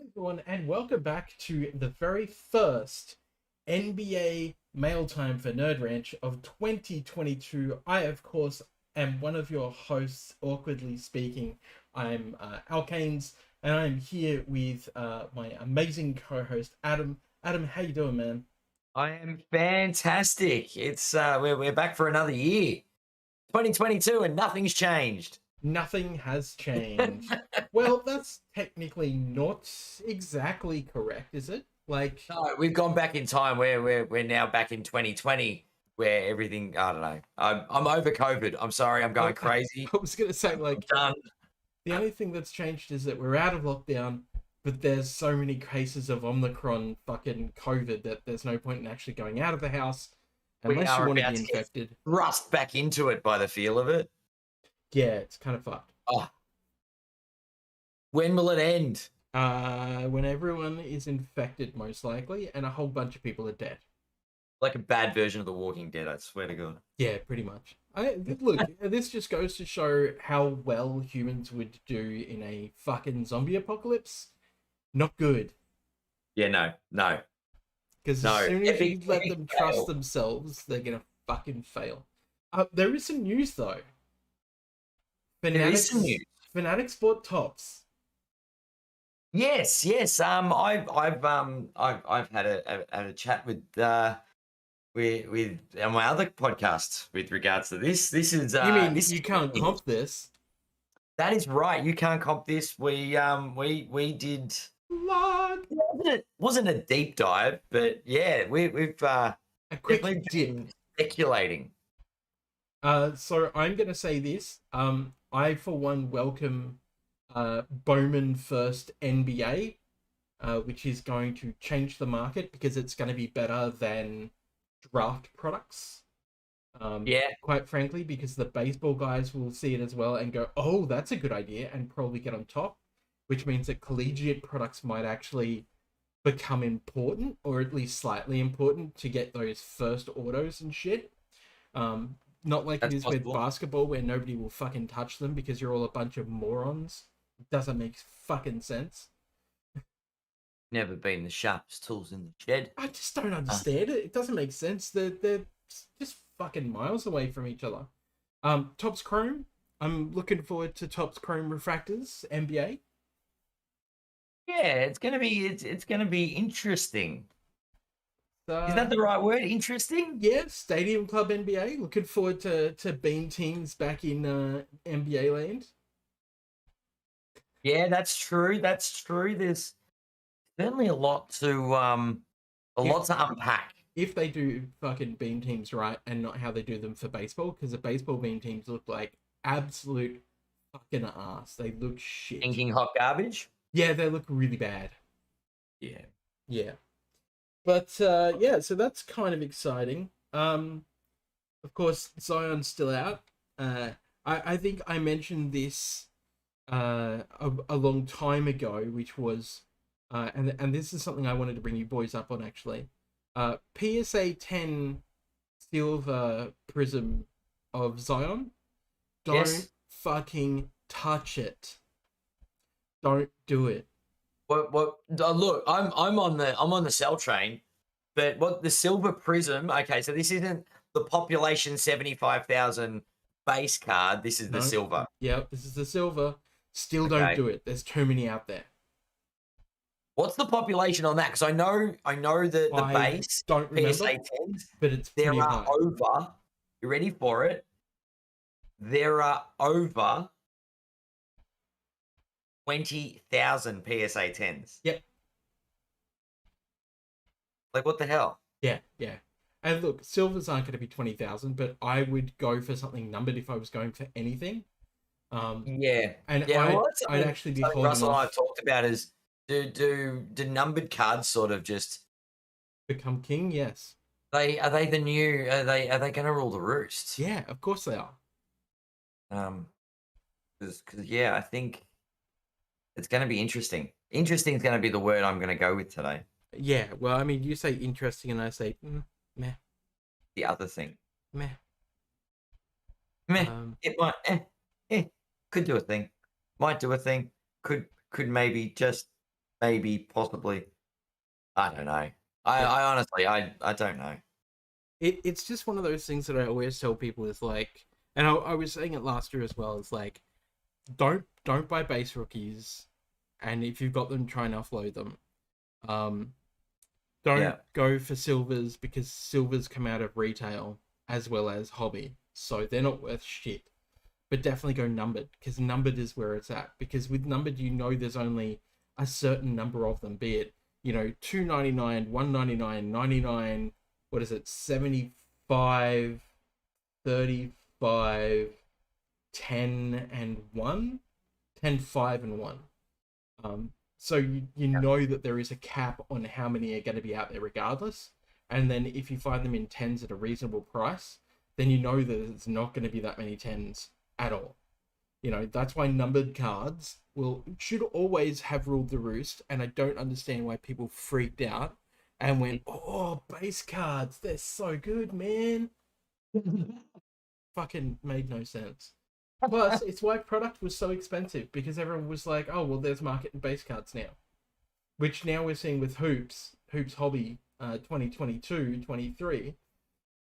everyone, and welcome back to the very first NBA Mail Time for Nerd Ranch of 2022. I, of course, am one of your hosts, awkwardly speaking. I'm Alkanes, and I'm here with my amazing co-host, Adam. Adam, how you doing, man? I am fantastic. It's we're back for another year. 2022 and nothing's changed. Nothing has changed. Well, that's technically not exactly correct, is it? Like, No, we've gone back in time. We're now back in 2020 where everything, I don't know. I'm over COVID. I'm sorry, I'm going crazy. I was gonna say, I'm like, done. the only thing that's changed is that we're out of lockdown, but there's so many cases of Omicron fucking COVID that there's no point in actually going out of the house We unless you are want to about be to get infected. thrust back into it by the feel of it. Yeah, it's kind of fucked. Oh, when will it end? When everyone is infected, most likely, and a whole bunch of people are dead. Like a bad version of The Walking Dead, I swear to God. Yeah, pretty much. Look, this just goes to show how well humans would do in a fucking zombie apocalypse. Not good. Yeah, no. Because as soon as you let them trust themselves, they're gonna fucking fail. There is some news though. There is some news. Fanatics bought Tops. Yes. I've had a chat with on my other podcast with regards to this. This is You mean this you can't comp this? That is right. You can't comp this. We did. What? It wasn't a deep dive, but yeah, we've A quick definitely dip. been speculating. So I'm gonna say this. I for one welcome Bowman first NBA, which is going to change the market because it's going to be better than draft products. Yeah, Quite frankly, because the baseball guys will see it as well and go, "Oh, that's a good idea," and probably get on top, which means that collegiate products might actually become important, or at least slightly important, to get those first autos and shit. Not like that's it is possible. with basketball where nobody will fucking touch them because you're all a bunch of morons. It doesn't make fucking sense. Never been the sharpest tools in the shed. I just don't understand it. It doesn't make sense. They're just fucking miles away from each other. Topps Chrome. I'm looking forward to Topps Chrome Refractors NBA. Yeah, it's gonna be interesting. Is that Uh, the right word? Interesting? yeah, Stadium Club NBA. Looking forward to Bean teams back in NBA land. Yeah, that's true. That's true. There's certainly a lot to unpack. If they do fucking beam teams right and not how they do them for baseball, because the baseball beam teams look like absolute fucking ass. They look shit. Thinking hot garbage. Yeah, they look really bad. Yeah. Yeah. But yeah, so that's kind of exciting. Of course, Zion's still out. I think I mentioned this a long time ago, which was and this is something I wanted to bring you boys up on actually. PSA 10 silver prism of Zion. Don't fucking touch it. Don't do it. What look, I'm on the sell train, but what the silver prism, okay, so this isn't the population 75,000 base card, this is the silver. Yeah, this is the silver. Still don't do it. There's too many out there. What's the population on that? Because I know the base don't remember, PSA 10s, but it's there pretty are high. over. You ready for it? There are over 20,000 PSA 10s. Yep. Like what the hell? Yeah. And look, silvers aren't going to be 20,000, but I would go for something numbered if I was going for anything. Yeah. And I'd actually be holding Russell off. and I talked about is do numbered cards sort of just become king? Yes. Are they the new? Are they going to rule the roost? Yeah, of course they are. Because yeah, I think it's going to be interesting. Interesting is going to be the word I'm going to go with today. Yeah. Well, I mean, you say interesting, and I say meh. The other thing, meh. It might could do a thing, might do a thing, could maybe just maybe, possibly. I don't know. Yeah. I honestly, I don't know. It's just one of those things that I always tell people is like, and I was saying it last year as well. It's like, don't buy base rookies, and if you've got them, try and offload them. Um, don't Yeah. go for silvers because silvers come out of retail as well as hobby, so they're not worth shit. But definitely go numbered because numbered is where it's at. Because with numbered, you know there's only a certain number of them, be it, you know, 299, 199, 99, what is it, 75, 35, 10 and 1, 10, 5 and 1. So you know that there is a cap on how many are going to be out there regardless. And then if you find them in 10s at a reasonable price, then you know that it's not going to be that many 10s at all. You know, that's why numbered cards should always have ruled the roost, and I don't understand why people freaked out and went, "Oh, base cards, they're so good, man." Fucking made no sense. Plus, it's why product was so expensive because everyone was like, "Oh, well, there's market in base cards now," which now we're seeing with Hoops Hobby, 2022, 23.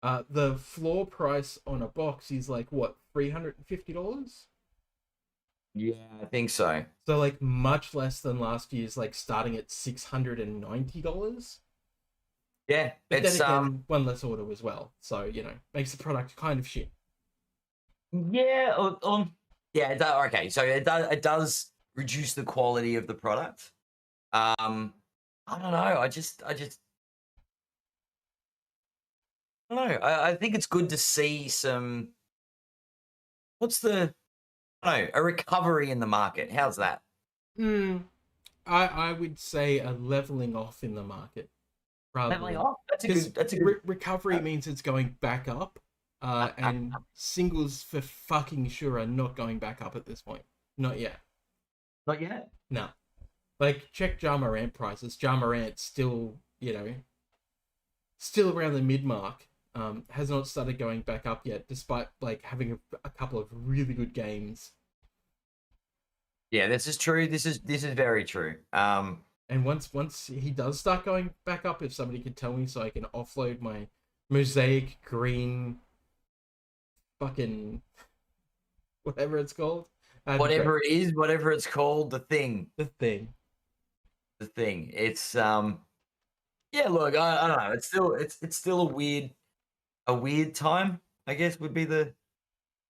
The floor price on a box is like what, $350? Yeah, I think so. So like much less than last year's, like starting at $690. Yeah, But then it's again, one less order as well. So, you know, makes the product kind of shit. yeah, yeah. Okay, so it does reduce the quality of the product. I don't know. I don't know. I think it's good to see some. What's the? I don't know, a recovery in the market. How's that? Hmm. I would say a leveling off in the market rather Leveling than, off. That's a because good. That's a good. recovery means it's going back up, and singles for fucking sure are not going back up at this point. Not yet. Not yet. No. Like, check Ja Morant prices. Ja Morant still, you know, still around the mid mark. Has not started going back up yet, despite like having a couple of really good games. Yeah, this is true. This is very true. And once he does start going back up, if somebody could tell me so I can offload my mosaic green fucking whatever it's called, Whatever it is, whatever it's called, the thing. the thing. It's yeah. Look, I don't know. It's still a weird time. I guess would be the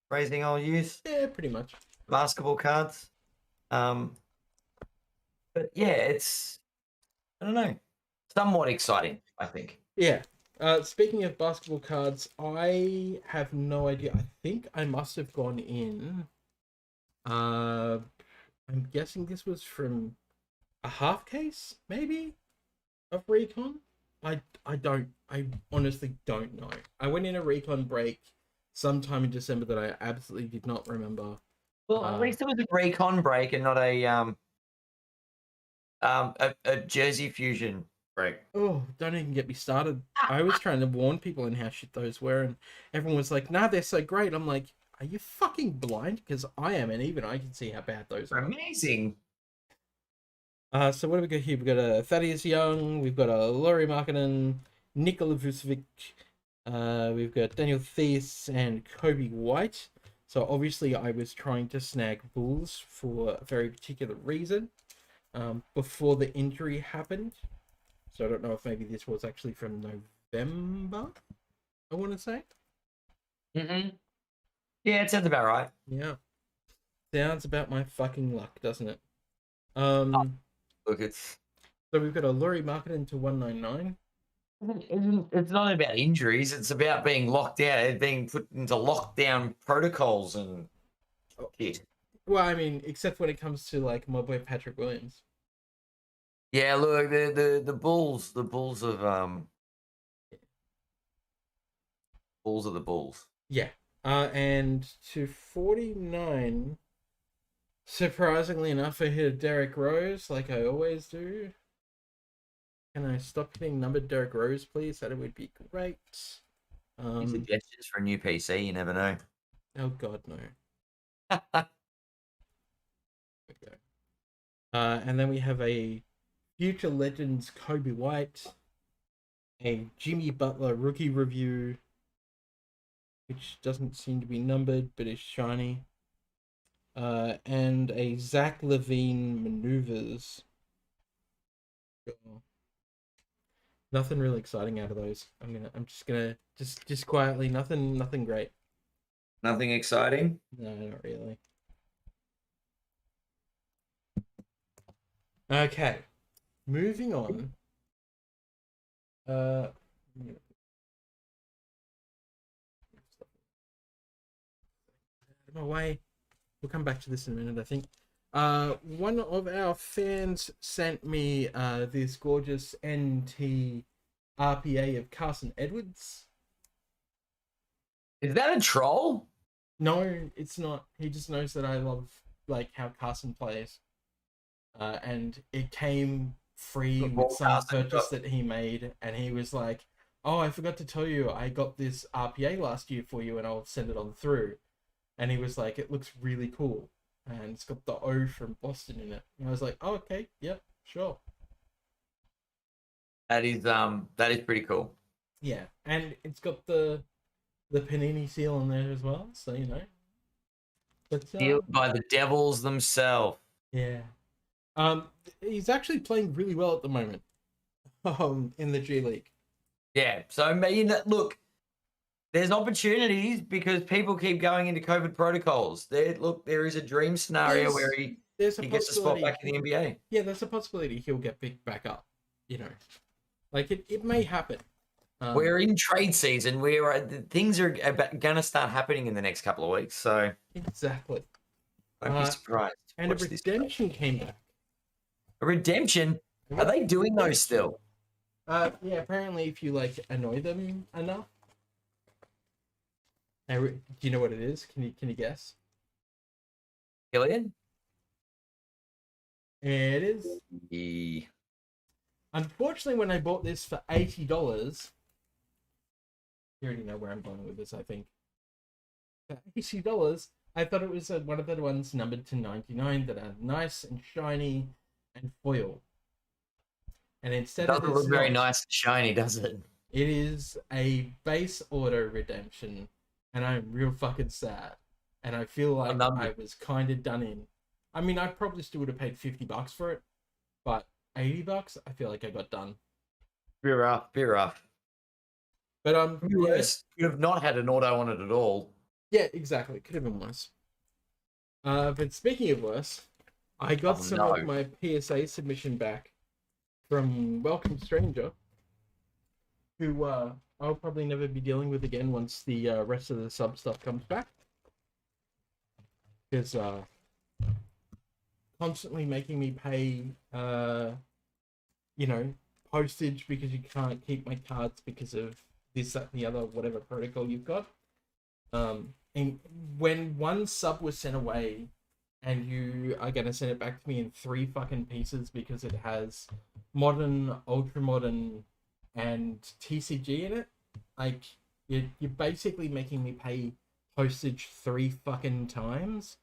phrasing I'll use. Yeah, pretty much. Basketball cards. Um, but yeah, it's I don't know, somewhat exciting. I think. Yeah. Speaking of basketball cards, I have no idea. I think I must have gone in. I'm guessing this was from a half case, maybe, of Recon. I honestly don't know. I went in a Recon break sometime in December that I absolutely did not remember. Well, at least it was a recon break and not a Jersey Fusion break. Oh, don't even get me started. I was trying to warn people on how shit those were, and everyone was like, "Nah, they're so great." I'm like, "Are you fucking blind?" Because I am, and even I can see how bad those are. Amazing. So what do we got here? We've got a Thaddeus Young, we've got a Laurie Markkinen, Nikola Vucevic, we've got Daniel Theis and Kobe White. So obviously I was trying to snag Bulls for a very particular reason, before the injury happened. So I don't know if maybe this was actually from November, I want to say. Mm-hmm. Yeah, it sounds about right. Yeah. Sounds about my fucking luck, doesn't it? Look, it's So we've got a Laurie Markkinen to 199. it's not about injuries. It's about being locked out, being put into lockdown protocols and shit. Well, I mean, except when it comes to like my boy Patrick Williams. Yeah, look, the Bulls, Bulls of the Bulls. Yeah. And to 49, surprisingly enough, I hit a Derrick Rose like I always do. Can I stop hitting numbered Derrick Rose, please? That would be great. Suggestions for a new PC, you never know. Oh god, no. Okay. And then we have a Future Legends Kobe White, a Jimmy Butler rookie review, which doesn't seem to be numbered but is shiny, and a Zach Levine Maneuvers. Nothing really exciting out of those. I'm just gonna just quietly, nothing great. Nothing exciting. No, not really. Okay, moving on. Out of my way. We'll come back to this in a minute, I think. One of our fans sent me this gorgeous NT RPA of Carson Edwards. Is that a troll? No, it's not. He just knows that I love like how Carson plays. And it came free with some purchase that he made, and he was like, "Oh, I forgot to tell you, I got this RPA last year for you, and I'll send it on through." And he was like, "It looks really cool, and it's got the O from Boston in it." And I was like, "Oh, okay, yep, sure." That is pretty cool. Yeah, and it's got the Panini seal on there as well, so you know. But Sealed by the Devils themselves. yeah. He's actually playing really well at the moment. In the G League. Yeah, so I mean, look, there's opportunities because people keep going into COVID protocols. There is a dream scenario where he gets a spot back in the NBA. Yeah, there's a possibility he'll get picked back up. You know, like it may happen. We're in trade season. Things are going to start happening in the next couple of weeks. So exactly. Don't be surprised. And a redemption came back. A redemption? Are they doing those still? Yeah, apparently if you like annoy them enough. Do you know what it is? Can you guess? Killian? It is. Yeah. Unfortunately, when I bought this for $80, you already know where I'm going with this, I think. For $80, I thought it was one of the ones numbered to 99 that are nice and shiny and foil. And instead it doesn't look very nice and shiny, does it? It is a base auto redemption, and I'm real fucking sad. And I feel like I was kind of done in. I mean, I probably still would have paid $50 for it, but $80, I feel like I got done. Be rough. But worse. You have not had an auto on it at all. Yeah, exactly. Could have been worse. But speaking of worse, I got of my PSA submission back from Welcome Stranger, who I'll probably never be dealing with again once the rest of the sub stuff comes back. Because constantly making me pay, postage because you can't keep my cards because of this, that, and the other, whatever protocol you've got. And when one sub was sent away and you are going to send it back to me in 3 fucking pieces because it has modern, ultra modern, and TCG in it, like, you're basically making me pay postage 3 fucking times.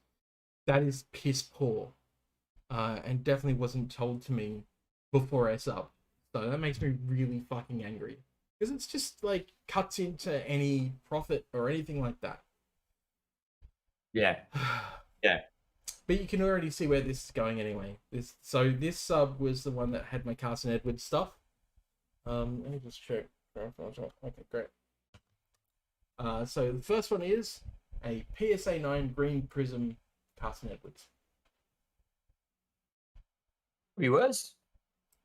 That is piss poor. And definitely wasn't told to me before I sub. So that makes me really fucking angry. Because it's just, like, cuts into any profit or anything like that. Yeah. Yeah. But you can already see where this is going anyway. This sub was the one that had my Carson Edwards stuff. Let me just check. Okay, great. So the first one is a PSA 9 Green Prism Carson Edwards. Pretty worse.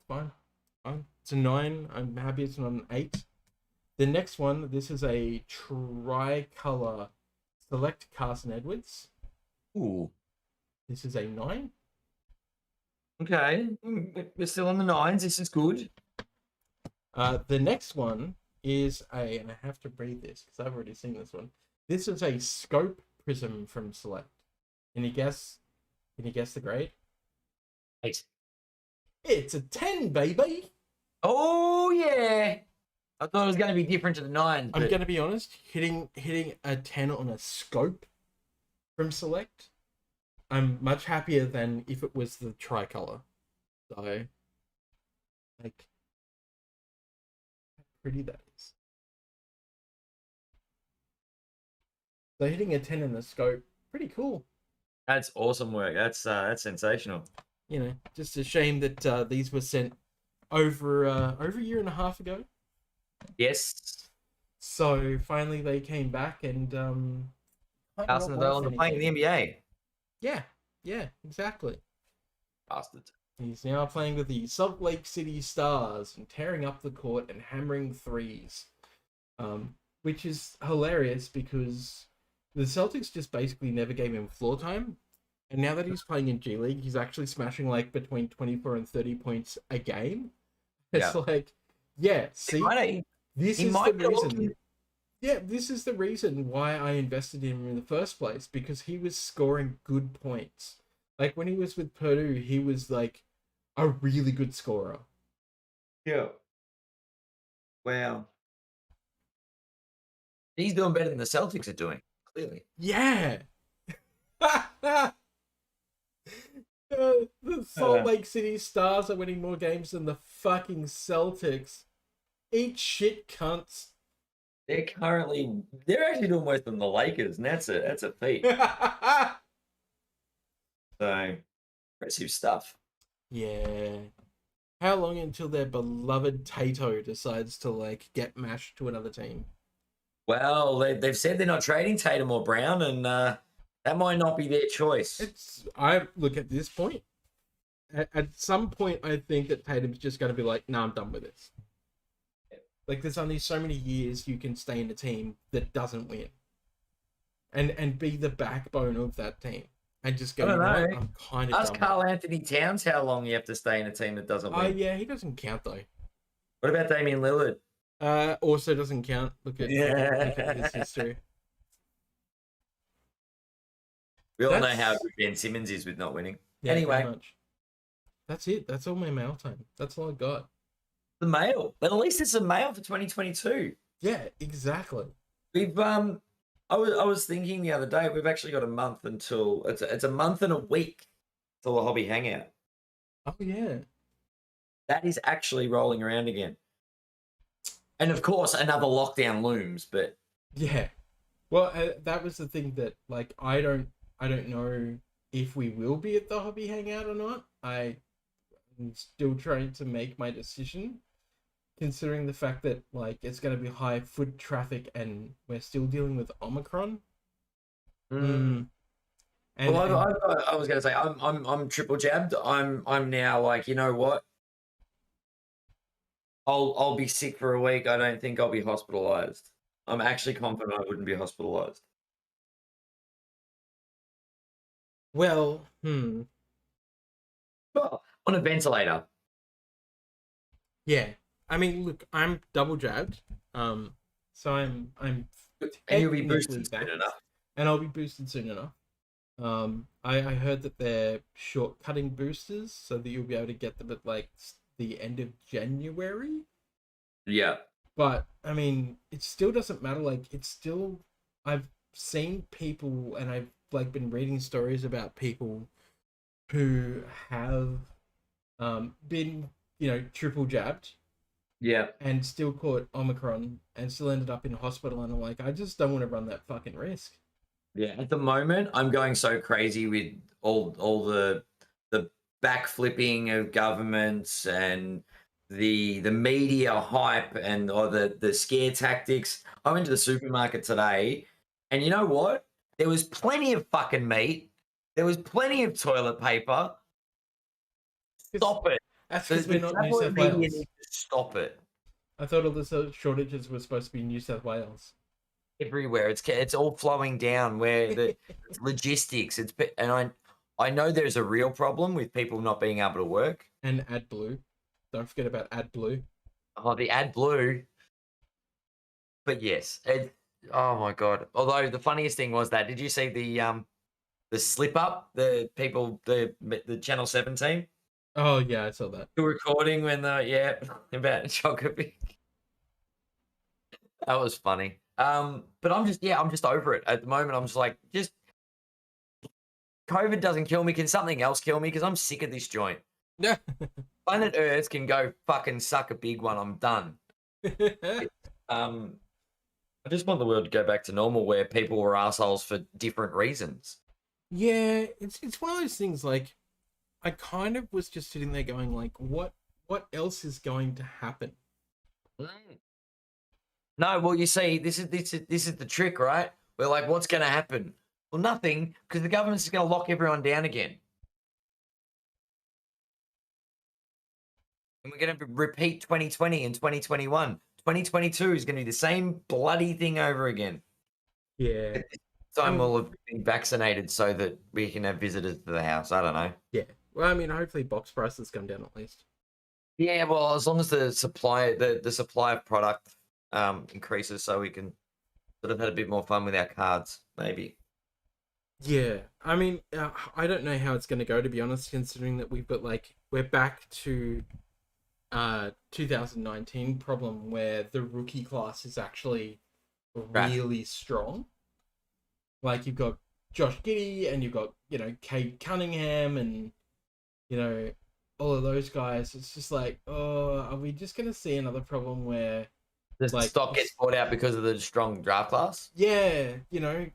Fine. It's a 9. I'm happy it's not an 8. The next one, this is a Tricolor Select Carson Edwards. Ooh. This is a 9. Okay. We're still on the 9s. This is good. The next one is and I have to read this because I've already seen this one. This is a Scope Prism from Select. Can you guess the grade? 8. It's a 10, baby. Oh yeah. I thought it was going to be different to the 9. I'm going to be honest, hitting a 10 on a Scope from Select, I'm much happier than if it was the Tricolor. So Like, how pretty that is. So hitting a 10 in the scope, pretty cool. That's awesome work. That's sensational. You know, just a shame that these were sent over a year and a half ago. Yes. So finally they came back and Carson Adolin playing in the NBA. Yeah, yeah, exactly. Bastards. He's now playing with the Salt Lake City Stars and tearing up the court and hammering threes, which is hilarious because the Celtics just basically never gave him floor time, and now that he's playing in G League, he's actually smashing like between 24 and 30 points a game. It's like, yeah, see, this is the reason. Yeah, this is the reason why I invested in him in the first place, because he was scoring good points. Like when he was with Purdue, he was like a really good scorer. Yeah. Wow. He's doing better than the Celtics are doing, clearly. Yeah. The Salt Lake City Stars are winning more games than the fucking Celtics. Eat shit, cunts. They're actually doing worse than the Lakers, and that's a feat. So impressive stuff. Yeah. How long until their beloved Tato decides to like get mashed to another team? Well, they've said they're not trading Tatum or Brown, and that might not be their choice. I look at this point. At some point, I think that Tatum's just going to be like, "No, I'm done with this." Like, there's only so many years you can stay in a team that doesn't win, and be the backbone of that team, and just go, I don't know. I'm kind of. Ask Karl Anthony Towns how long you have to stay in a team that doesn't win. Oh yeah, he doesn't count though. What about Damian Lillard? Also doesn't count. Look at his history. We all know how good Ben Simmons is with not winning. Yeah, anyway, that's it. That's all my mail time. That's all I got. The mail, but at least it's a mail for 2022. Yeah, exactly. We've I was thinking the other day, we've actually got a month until it's a month and a week till the hobby hangout. Oh yeah, that is actually rolling around again. And of course, another lockdown looms. But yeah, well, that was the thing that like I don't know if we will be at the hobby hangout or not. I'm still trying to make my decision, considering the fact that like it's going to be high foot traffic and we're still dealing with Omicron. And well, I was going to say I'm triple jabbed. I'm now like, you know what? I'll be sick for a week. I don't think I'll be hospitalized. I'm actually confident I wouldn't be hospitalized. Well, Well, on a ventilator. Yeah, I mean, look, I'm double jabbed. So I'm. And you'll be boosted back, soon enough. And I'll be boosted soon enough. I heard that they're short-cutting boosters, so that you'll be able to get them at like the end of January. Yeah. But I mean, it still doesn't matter. Like, it's still. I've seen people, and I've like been reading stories about people who have been, triple jabbed. Yeah. And still caught Omicron and still ended up in hospital. And I'm like, I just don't want to run that fucking risk. Yeah. At the moment, I'm going so crazy with all the backflipping of governments and the media hype and the scare tactics. I went to the supermarket today, and you know what? There was plenty of fucking meat. There was plenty of toilet paper. Stop it. That's because we're not New South Wales. Stop it. I thought all the shortages were supposed to be New South Wales. Everywhere. It's all flowing down where the logistics. And I know there's a real problem with people not being able to work. And AdBlue. Don't forget about AdBlue. Oh, the AdBlue. But yes, oh my god. Although the funniest thing was that, did you see the slip up? The the Channel 7 team? Oh yeah, I saw that. The recording when about Djokovic. That was funny. But I'm just over it at the moment. I'm just like, COVID doesn't kill me. Can something else kill me? Because I'm sick of this joint. Yeah. Planet Earth can go fucking suck a big one. I'm done. I just want the world to go back to normal where people were assholes for different reasons. Yeah, it's one of those things. Like, I kind of was just sitting there going, like, what else is going to happen? Mm. No, well, you see, this is the trick, right? We're like, what's going to happen? Well, nothing, because the government's going to lock everyone down again, and we're going to repeat 2020 and 2021. 2022 is going to be the same bloody thing over again. Yeah. This time we'll have been vaccinated so that we can have visitors to the house. I don't know. Yeah. Well, I mean, hopefully box prices come down at least. Yeah, well, as long as the supply of product increases, so we can sort of have a bit more fun with our cards, maybe. Yeah. I mean, I don't know how it's going to go, to be honest, considering that we've got, like, we're back to 2019 problem where the rookie class is actually really strong. Like, you've got Josh Giddey and you've got, Cade Cunningham and, all of those guys. It's just like, oh, are we just going to see another problem where The like stock gets bought out because of the strong draft class? Yeah,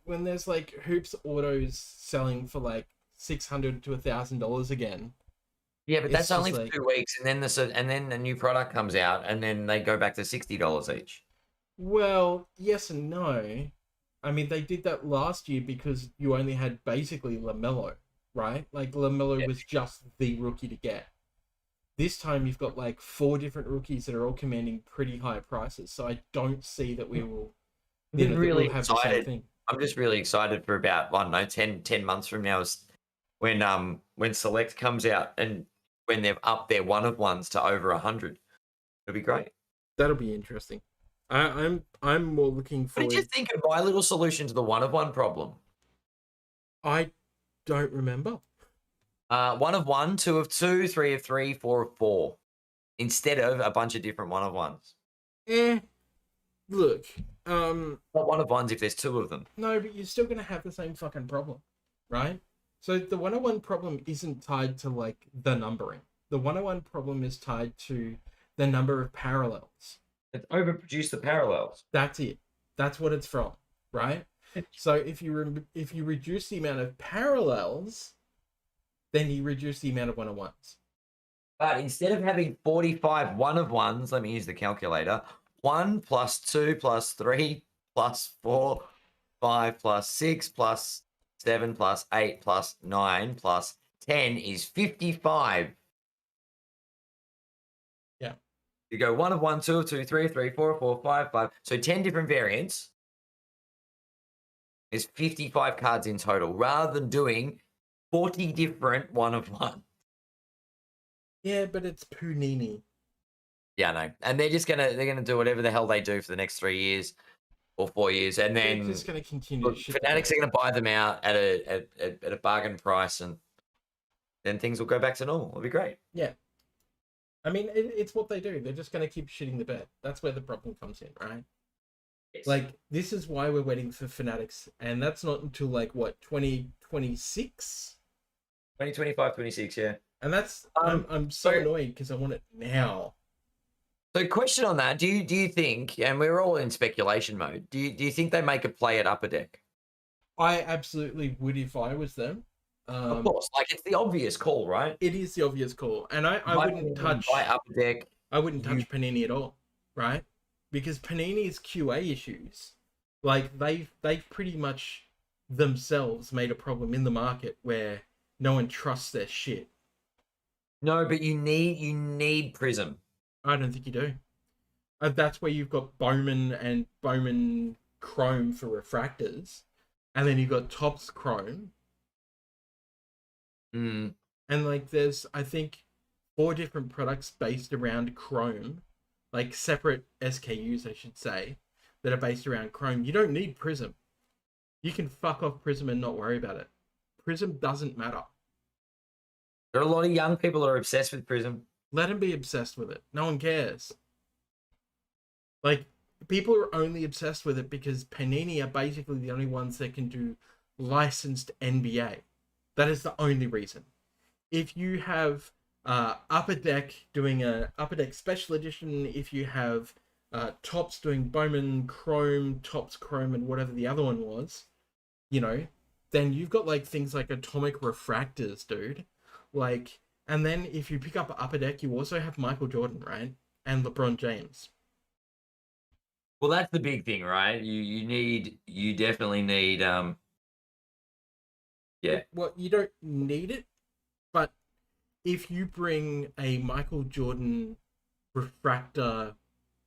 when there's like Hoops autos selling for like $600 to $1,000 again. Yeah, but that's It's only just for like, 2 weeks, and then a new product comes out, and then they go back to $60 each. well, yes and no. I mean, they did that last year because you only had basically LaMelo, right? Like, LaMelo Yeah. was just the rookie to get. This time you've got like 4 different rookies that are all commanding pretty high prices. So I don't see that we will, I'm just that really we'll have the same excited. thing. I'm just really excited for about, I don't know, 10 months from now is when Select comes out and when they've upped their one of ones to over 100. It'll be great. That'll be interesting. I'm more looking What forward. did you think of my little solution to the one of one problem? I don't remember. 1 of 1, 2 of 2, 3 of 3, 4 of 4, instead of a bunch of different one of ones. Look, Not one of ones if there's 2 of them. no, but you're still gonna have the same fucking problem, right? So the 101 problem isn't tied to like the numbering. The 101 problem is tied to the number of parallels. It's overproduced the parallels. That's it. That's what it's from, right? So if you reduce the amount of parallels, then you reduce the amount of 101s. But instead of having 45 one of ones, let me use the calculator. 1 plus 2 plus 3 plus 4, 5 plus 6 plus 7 plus 8 plus 9 plus 10 is 55. Yeah. You go 1 of 1, 2 of 2, 3 of 3, 4 of 4, 5 of 5. So 10 different variants is 55 cards in total, rather than doing 40 different one of one. Yeah, but it's Panini. Yeah, I know. And they're gonna do whatever the hell they do for the next 3 years or 4 years, and They're then just gonna continue. Fanatics are gonna buy them out at a bargain price, and then things will go back to normal. It'll be great. Yeah. I mean, it's what they do. They're just going to keep shitting the bed. That's where the problem comes in, right? Yes. Like, this is why we're waiting for Fanatics, and that's not until, like, what, 2026? 2025, 26, yeah. And that's, I'm so annoyed because I want it now. So, question on that: Do you think? And we're all in speculation mode. Do you think they make a play at Upper Deck? I absolutely would if I was them. Of course, like it's the obvious call, right? It is the obvious call, and I wouldn't touch. Buy Upper Deck. I wouldn't touch Panini at all, right? Because Panini's QA issues, like they've pretty much themselves made a problem in the market where no one trusts their shit. No, but you need Prism. I don't think you do. That's where you've got Bowman and Bowman Chrome for refractors, and then you've got Topps Chrome. Mm. And like there's, I think, 4 different products based around Chrome, like separate SKUs, I should say, that are based around Chrome. You don't need Prism. You can fuck off Prism and not worry about it. Prism doesn't matter. There are a lot of young people that are obsessed with Prism. Let them be obsessed with it. No one cares. Like, people are only obsessed with it because Panini are basically the only ones that can do licensed NBA. That is the only reason. If you have Upper Deck doing a Upper Deck special edition. If you have Tops doing Bowman Chrome, Tops Chrome, and whatever the other one was, you know, then you've got like things like atomic refractors, dude. Like, and then if you pick up Upper Deck, you also have Michael Jordan, right? And LeBron James. Well, that's the big thing, right? You definitely need yeah. Well, you don't need it, but if you bring a Michael Jordan refractor,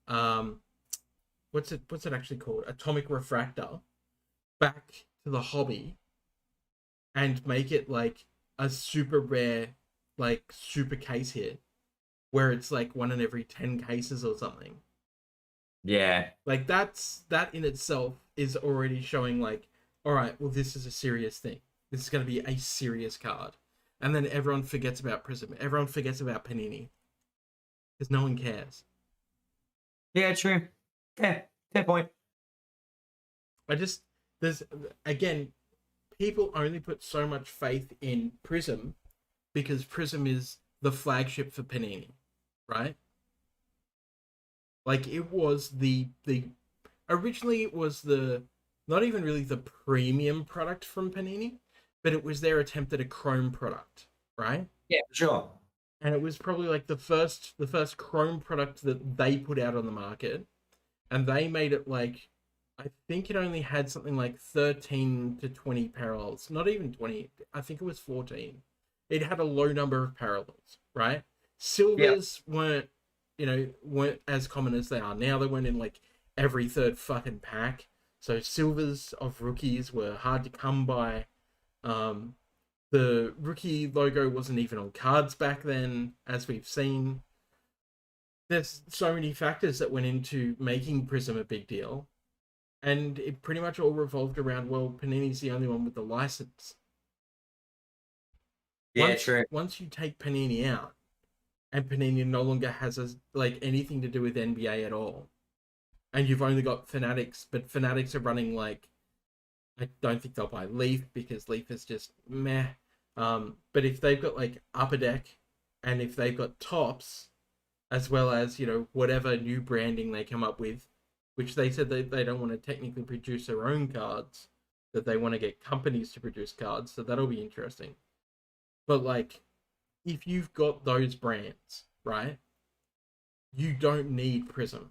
um, what's it actually called? Atomic refractor back to the hobby and make it like a super rare, like super case hit, where it's like one in every 10 cases or something. Yeah. Like that in itself is already showing like, all right, well, this is a serious thing. This is going to be a serious card. And then everyone forgets about Prism. Everyone forgets about Panini. Because no one cares. Yeah, true. Yeah, fair point. There's, again, people only put so much faith in Prism because Prism is the flagship for Panini, right? Like it was originally it was the not even really the premium product from Panini, but it was their attempt at a Chrome product, right? Yeah, for sure. And it was probably like the first Chrome product that they put out on the market, and they made it like I think it only had something like 13 to 20 parallels, not even 20. I think it was 14. It had a low number of parallels, right? Yeah. Silvers weren't as common as they are now. They weren't in like every third fucking pack. So silvers of rookies were hard to come by. The rookie logo wasn't even on cards back then, as we've seen. There's so many factors that went into making Prism a big deal. And it pretty much all revolved around, well, Panini's the only one with the license. Yeah, true. Once you take Panini out, and Panini no longer has like anything to do with NBA at all, and you've only got Fanatics, but Fanatics are running like I don't think they'll buy Leaf because Leaf is just meh. But if they've got like Upper Deck, and if they've got Tops, as well as whatever new branding they come up with, which they said they don't want to technically produce their own cards, that they want to get companies to produce cards, so that'll be interesting. But like, if you've got those brands, right, you don't need Prism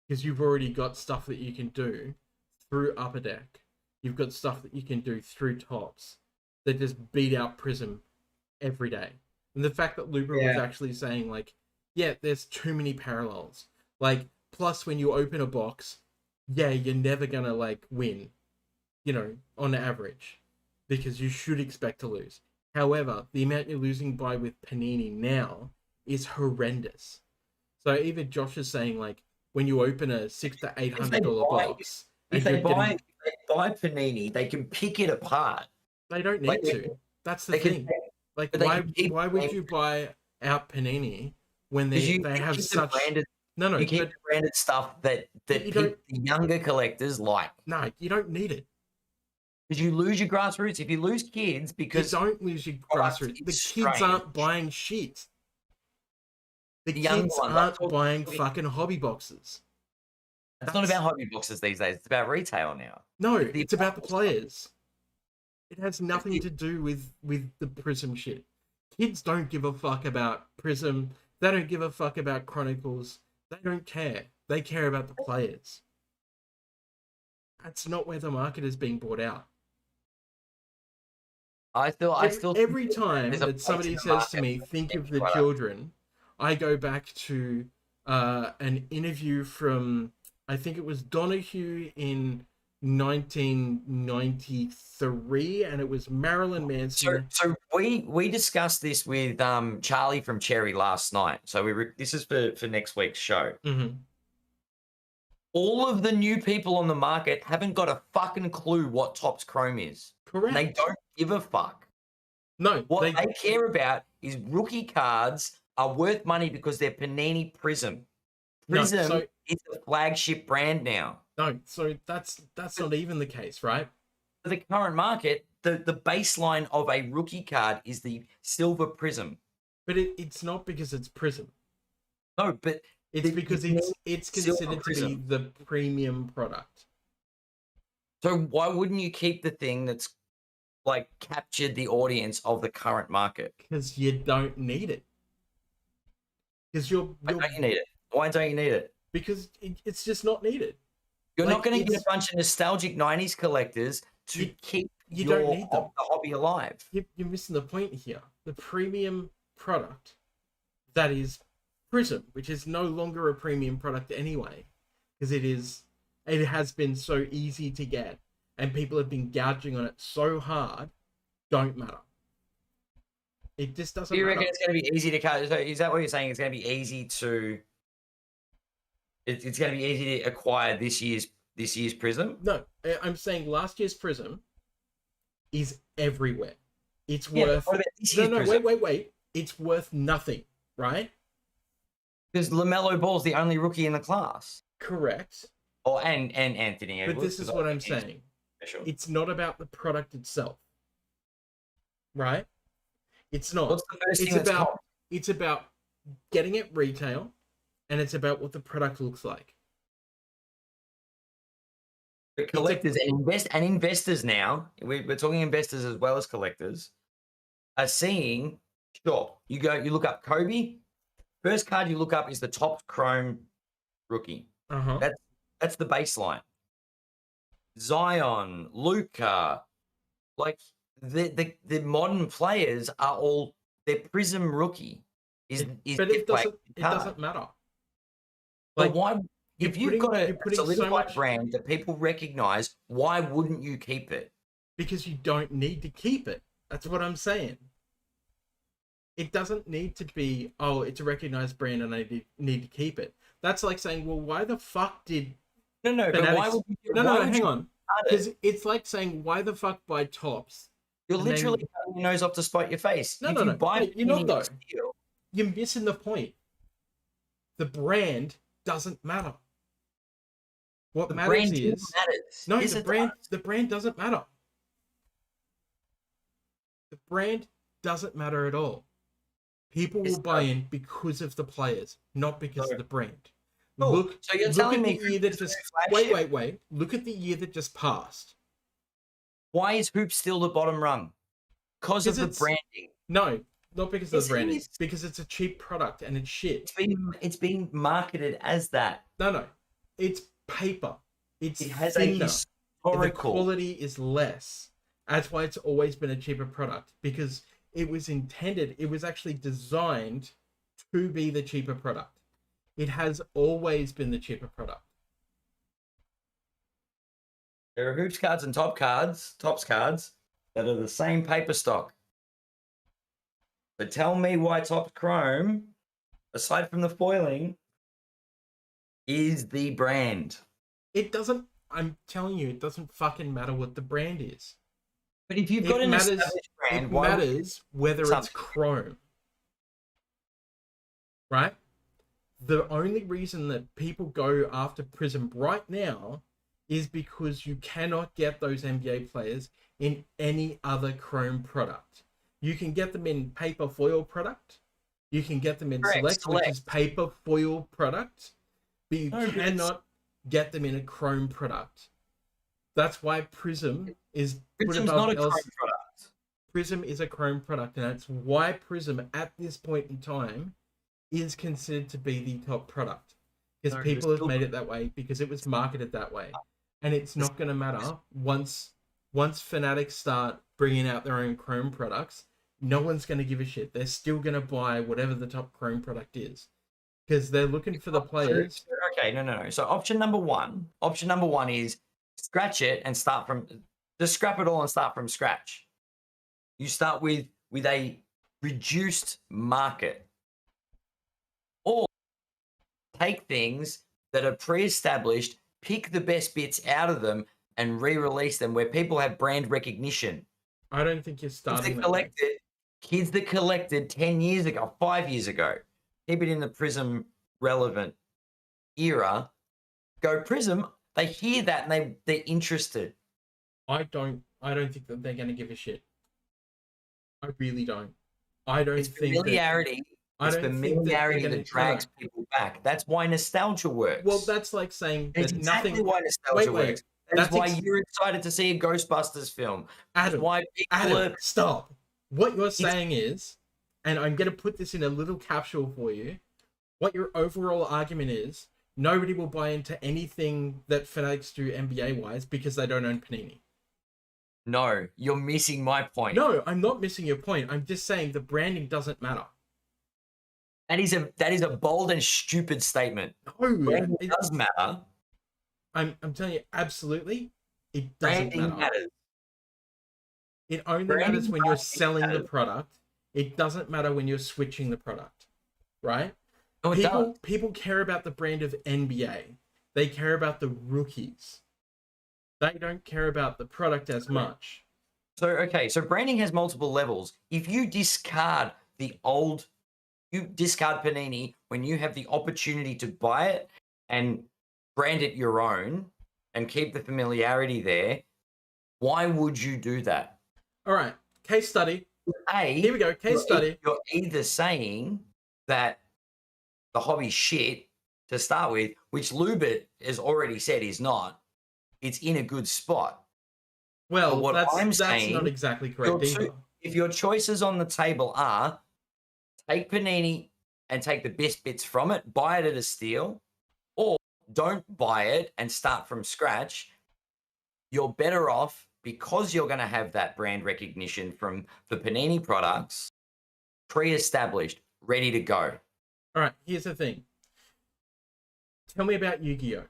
because you've already got stuff that you can do through Upper Deck. You've got stuff that you can do through Tops that just beat out Prism every day. And the fact that Lubra was actually saying like, yeah, there's too many parallels. Like, plus when you open a box, yeah, you're never gonna like win, on average, because you should expect to lose. However, the amount you're losing by with Panini now is horrendous. So even Josh is saying like, when you open a $600 to $800 box, if they buy Panini, they can pick it apart. They don't need to. That's the thing. Like, why would you buy out Panini when they have such branded, you keep branded stuff that the younger collectors like? No, you don't need it. Because you lose your grassroots. If you lose kids, because you don't lose your grassroots. The kids aren't buying shit. The kids aren't buying fucking hobby boxes. It's not about hobby boxes these days. It's about retail now. No, it's about the players. It has nothing to do with the Prism shit. Kids don't give a fuck about Prism. They don't give a fuck about Chronicles. They don't care. They care about the players. That's not where the market is being bought out. Every time that somebody says to me, think of the children, I go back to an interview from, I think it was Donahue in 1993, and it was Marilyn Manson. So we discussed this with Charlie from Cherry last night. So this is for next week's show. Mm-hmm. All of the new people on the market haven't got a fucking clue what Topps Chrome is. Correct. And they don't give a fuck. No. What they care about is rookie cards are worth money because they're Panini Prism. Prism is the flagship brand now. No, so that's not even the case, right? For the current market, the baseline of a rookie card is the Silver Prism. But it's not because it's Prism. No, but It's because it's Silver considered to be Prism. the premium product. So why wouldn't you keep the thing that's like captured the audience of the current market? Because you don't need it. Because Why don't you need it? Why don't you need it? because it's just not needed. You're Like, not going to get a it's- bunch of nostalgic 90s collectors to keep you your don't need them. the hobby alive. You're missing the point here. The premium product that is Prism, which is no longer a premium product anyway, because it has been so easy to get and people have been gouging on it so hard, don't matter. It just doesn't Do you matter. reckon it's going to be easy to cut? So is that what you're saying? It's going to be easy to. It's going to be easy to acquire this year's Prism. No, I'm saying last year's Prism is everywhere. It's Yeah, worth what about this year's no, Prism? wait. It's worth nothing, right? Because LaMelo Ball's the only rookie in the class. Correct. Oh, and Anthony Edwards. But this is what I'm saying. Special. It's not about the product itself, right? It's not. What's the first It's thing that's about common? it's about getting it retail, and it's about what the product looks like. The collectors and investors now, we're talking investors as well as collectors, are seeing, sure, you look up Kobe, first card you look up is the top chrome rookie. Uh-huh. That's the baseline. Zion, Luca, like the modern players are all their Prism rookie is But it doesn't matter. Like, why? If you've got a so solidified much brand that people recognize, why wouldn't you keep it? because you don't need to keep it. That's what I'm saying. It doesn't need to be, oh, it's a recognized brand and I need to keep it. That's like saying, well, why the fuck did No, but Fanatics... why would you? No, would hang you on. start it? Because it's like saying, why the fuck buy Tops? You're and then- literally cutting your nose off to spite your face. No, If no, you no. buy Wait, you're not, Panini though. Steel, You're missing the point. The brand doesn't matter. What the matters brand is matters. no, Yes, the it brand. does. The brand doesn't matter. The brand doesn't matter at all. People Yes, will buy in because of the players, not because No. of the brand. Cool. Look, So you're look telling at me the year that Hoops is just a flagship? wait. Look at the year that just passed. Why is Hoop still the bottom rung? Because of Because the it's- branding. No, not because of Yes, the branding. it is. Because it's a cheap product and it's shit. It's being marketed as that. No, it's paper. It's It has thinner. a The historical. quality is less. That's why it's always been a cheaper product, because it was actually designed to be the cheaper product. It has always been the cheaper product. There are Hoops cards and Tops cards that are the same paper stock. But tell me why Topps Chrome, aside from the foiling, is the brand. It doesn't, I'm telling you, it doesn't fucking matter what the brand is. But if you've It got an matters- established brand, It why would matters whether it's something? Chrome. Right? The only reason that people go after Prism right now is because you cannot get those NBA players in any other Chrome product. You can get them in paper foil product. You can get them in Correct, Select, which is paper foil product. But you No, but it's- cannot get them in a Chrome product. That's why Prism is put Prism's above not a Chrome else. product. Prism is a Chrome product, and that's why Prism at this point in time is considered to be the top product, because No, people there's have made it that way because it was marketed that way, and it's not going to matter once Fanatics start bringing out their own Chrome products. No one's going to give a shit. They're still going to buy whatever the top Chrome product is, because they're looking for the players. Okay, no. So option number one is scratch it and start from, just scrap it all and start from scratch. You start with a reduced market, or take things that are pre-established, pick the best bits out of them, and re-release them where people have brand recognition. I don't think you're starting that way. Kids that collected 10 years ago, 5 years ago, keep it in the Prism relevant era, go Prism, they hear that and they're interested. I don't think that they're going to give a shit. I really don't. I don't It's think that. familiarity. I It's don't think that they're familiarity gonna. that drags people back. That's why nostalgia works. Well, that's like saying That's that exactly nothing. why nostalgia Wait. works. That is That's why you're excited to see a Ghostbusters film. That's Adam. why people Adam, are. stop. What you're saying is, and I'm going to put this in a little capsule for you. What your overall argument is, nobody will buy into anything that Fanatics do NBA wise because they don't own Panini. No, you're missing my point. No, I'm not missing your point. I'm just saying the branding doesn't matter. That is a bold and stupid statement. No, Branding it does matter. I'm telling you, absolutely, it doesn't Branding matter. matters. It only matters when you're selling the product. It doesn't matter when you're switching the product, right? No, it does. People care about the brand of NBA. They care about the rookies. They don't care about the product as much. So, okay, so branding has multiple levels. If you discard you discard Panini when you have the opportunity to buy it and brand it your own and keep the familiarity there, why would you do that? All right, case study. A, Here we go, case study. You're either saying that the hobby's shit to start with, which Lubit has already said is not. It's in a good spot. Well, what that's not exactly correct either. If your choices on the table are take Panini and take the best bits from it, buy it at a steal, or don't buy it and start from scratch, you're better off because you're going to have that brand recognition from the Panini products pre-established, ready to go. All right, here's the thing. Tell me about Yu-Gi-Oh!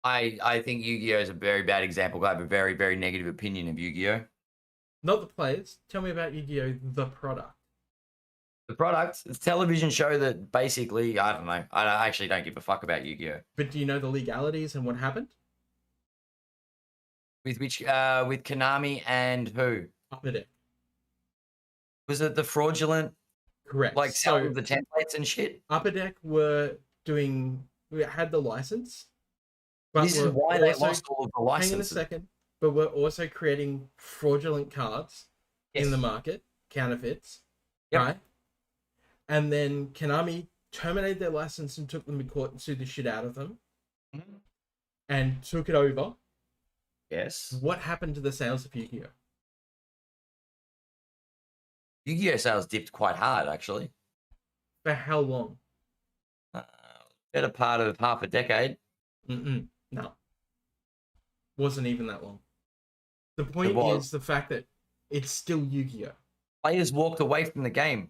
I think Yu-Gi-Oh! Is a very bad example. I have a very, very negative opinion of Yu-Gi-Oh! Not the players. Tell me about Yu-Gi-Oh! The product. The product, it's a television show that basically, I don't know. I actually don't give a fuck about Yu-Gi-Oh! But do you know the legalities and what happened? With Konami and who? Upper Deck. Was it the fraudulent, Correct. like selling the templates and shit? Upper Deck had the license. But This is why they lost all of the licenses. Hang on a second. But we're also creating fraudulent cards in the market, counterfeits, right? And then Konami terminated their license and took them to court and sued the shit out of them and took it over. Yes. What happened to the sales of Yu-Gi-Oh? Yu-Gi-Oh! Sales dipped quite hard, actually. For how long? Better part of half a decade. No. Wasn't even that long. The point is the fact that it's still Yu-Gi-Oh! Players walked away from the game.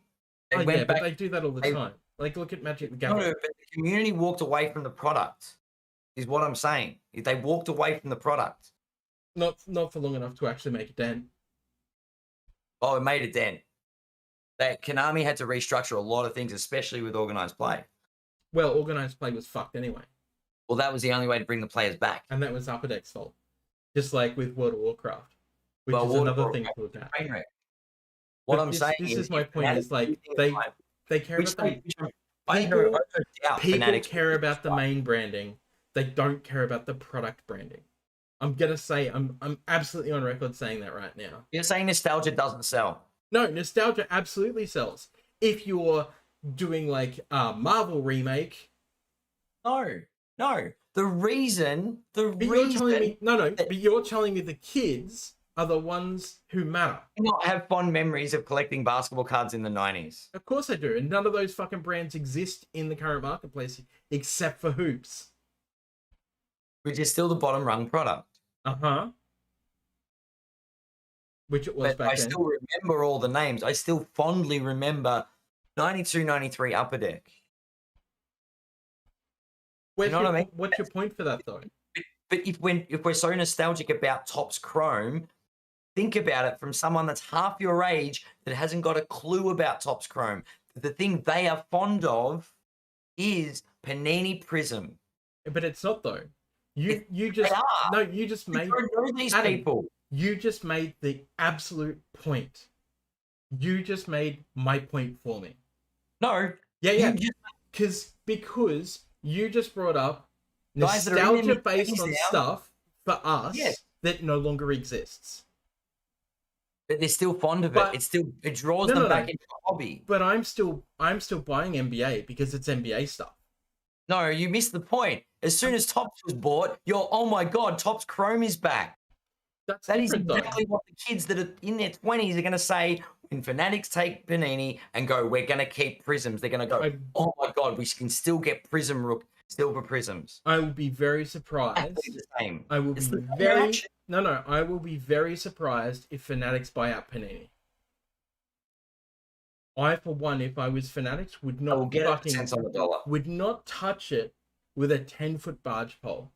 But they do that all the time. Like, look at Magic the Gathering. No, but the community walked away from the product, is what I'm saying. They walked away from the product. Not for long enough to actually make a dent. Oh, it made a dent. That Konami had to restructure a lot of things, especially with organized play. Well, organized play was fucked anyway. Well, that was the only way to bring the players back. And that was Upper Deck's fault. Just like with World of Warcraft, which is another thing to look at. What I'm saying is my point is like they care about people care about the main branding. They don't care about the product branding. I'm gonna say I'm absolutely on record saying that right now. You're saying nostalgia doesn't sell. No, nostalgia absolutely sells. If you're doing like a Marvel remake. No. But you're telling me the kids are the ones who matter. I not have fond memories of collecting basketball cards in the 90s. Of course I do. And none of those fucking brands exist in the current marketplace except for Hoops. Which is still the bottom rung product. Which it was back then. I still remember all the names. I still fondly remember 92, 93 Upper Deck. What's your point for that, though? But if we're so nostalgic about Topps Chrome, think about it from someone that's half your age that hasn't got a clue about Topps Chrome. The thing they are fond of is Panini Prism. But it's not, though. You just made. You don't know these people. You just made the absolute point. You just made my point for me. No. Yeah. Because you just brought up nostalgia based on stuff for us that no longer exists. But they're still fond of But- it. It draws No, them no, back no. into the hobby. But I'm still buying NBA because it's NBA stuff. No, you missed the point. As soon as Topps was bought, oh my God, Topps Chrome is back. That's That is different, though. exactly what the kids that are in their 20s are going to say when Fanatics take Panini and go, we're going to keep Prisms. They're going to go, oh my God, we can still get Silver Prisms. I will be very surprised. Exactly the same. I will It's be the same very reaction. no. I will be very surprised if Fanatics buy out Panini. I, for one, if I was Fanatics, would I not will get it for fucking cents on the dollar. would not touch it with a 10-foot barge pole,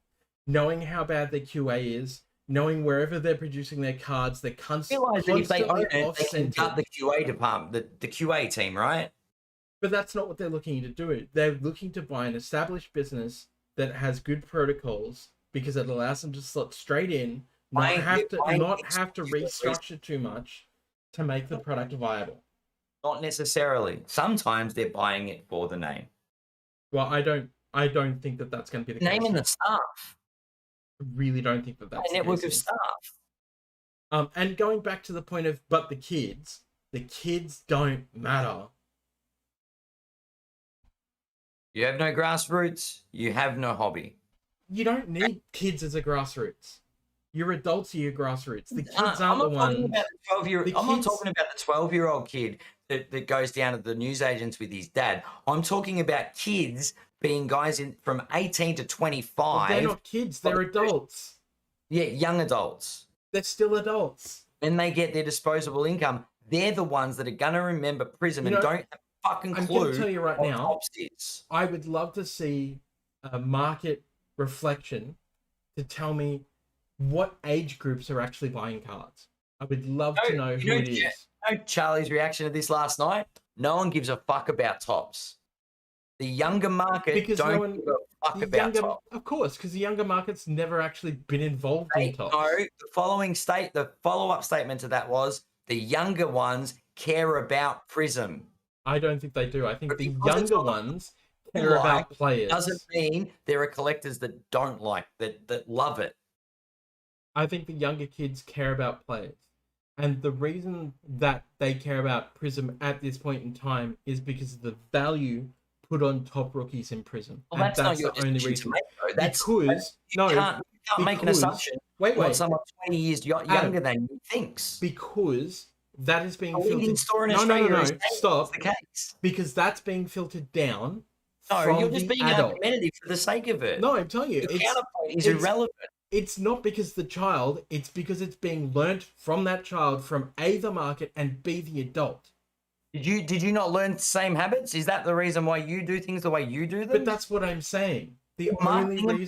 knowing how bad their QA is, knowing wherever they're producing their cards, they're Realize that if they own constantly it, they can cut off-centered. the QA department, the QA team, right? But that's not what they're looking to do. They're looking to buy an established business that has good protocols because it allows them to slot straight in, not have to restructure too much to make the product viable. Not necessarily. Sometimes they're buying it for the name. Well, I don't think that that's going to be the Name case. and the staff. I really don't think that that's A the network case of here. staff. And going back to the point of, but the kids don't matter. You have no grassroots, you have no hobby. You don't need kids as a grassroots. Your adults are your grassroots. The kids I'm aren't the not talking ones. about the 12-year-old. I'm not kids- talking about the 12-year-old kid that goes down to the newsagents with his dad. I'm talking about kids being guys from 18 to But 25. they're not kids. They're adults. Yeah, young adults. They're still adults. And they get their disposable income. They're the ones that are going to remember Prism You and know, don't have a fucking I'm clue going to tell you right what now, Topps is. I would love to see a market reflection to tell me what age groups are actually buying cards. I would love to know who it is. You know Charlie's reaction to this last night? No one gives a fuck about Topps. The younger market Because don't no one- give a fuck The about younger, Topps. of course, because the younger market's never actually been involved They in Topps. know the follow-up statement to that was the younger ones care about Prism. I don't think they do. I think But the because it's younger not ones care like, about players. Doesn't mean there are collectors that don't like that love it. I think the younger kids care about players. And the reason that they care about Prism at this point in time is because of the value put on top rookies in Prism. Well, And that's not your the only decision to reason. make, though. Because, You can't make an because- assumption Wait, what wait. someone 20 years younger than you thinks. Because that is being A leading filtered. store in No, Australia no, is no. saying Stop. that's the case. Because that's being filtered down No, from you're just the being adult. argumentative for the sake of it. No, I'm telling you, the it's counterpoint is it's- irrelevant. it's not because the child, it's because it's being learnt from that child from A, the market, and B, the adult. Did you not learn the same habits? Is that the reason why you do things the way you do them? But that's what I'm saying. The only Marketing and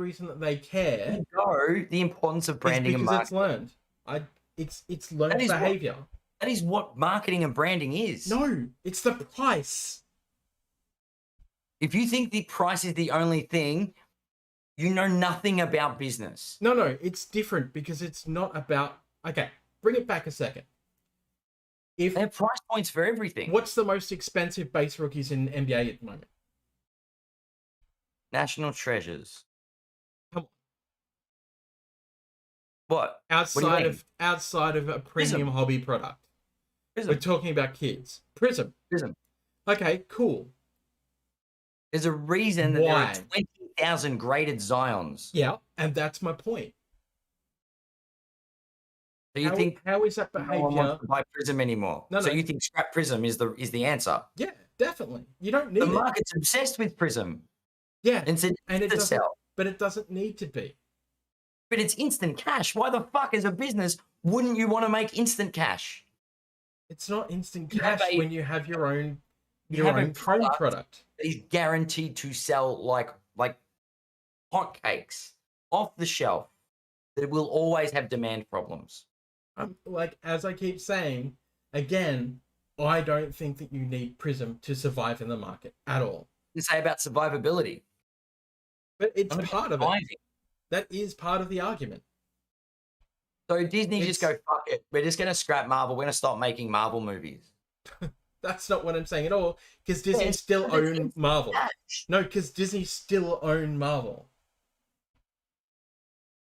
reason that they care You know the importance of branding is and because marketing. it's learned. It's learned That is what- behavior. That is what marketing and branding is. No, it's the price. If you think the price is the only thing, you know nothing about business. No, it's different because it's not about. Okay, bring it back a second. If They have price points for everything. what's the most expensive base rookies in NBA at the moment? National treasures. Come on. What? Outside mean? of a premium hobby product. We're Prism. talking about kids. Prism. Prism. Okay, cool. There's a reason that there Why? are 20,000 graded Zions. Yeah, and that's my point. So you think how is that no one behavior? wants to buy Prism anymore? No, so no. you think scrap Prism is the answer? Yeah, definitely. You don't need The it. market's obsessed with Prism. Yeah, It's and it to doesn't. sell. But it doesn't need to be. But it's instant cash. Why the fuck, as a business, wouldn't you want to make instant cash? It's not instant You have cash a- when you have your own You have a home product product. that is guaranteed to sell like hotcakes off the shelf. That it will always have demand problems. Like as I keep saying, again, I don't think that you need Prism to survive in the market at all. You say about survivability. But it's Not part of it. surviving. That is part of the argument. So Disney just It's- go, fuck it. We're just going to scrap Marvel. We're going to stop making Marvel movies. That's not what I'm saying at all. Because Disney Yes, still but it's own Marvel. Cash. No, because Disney still own Marvel.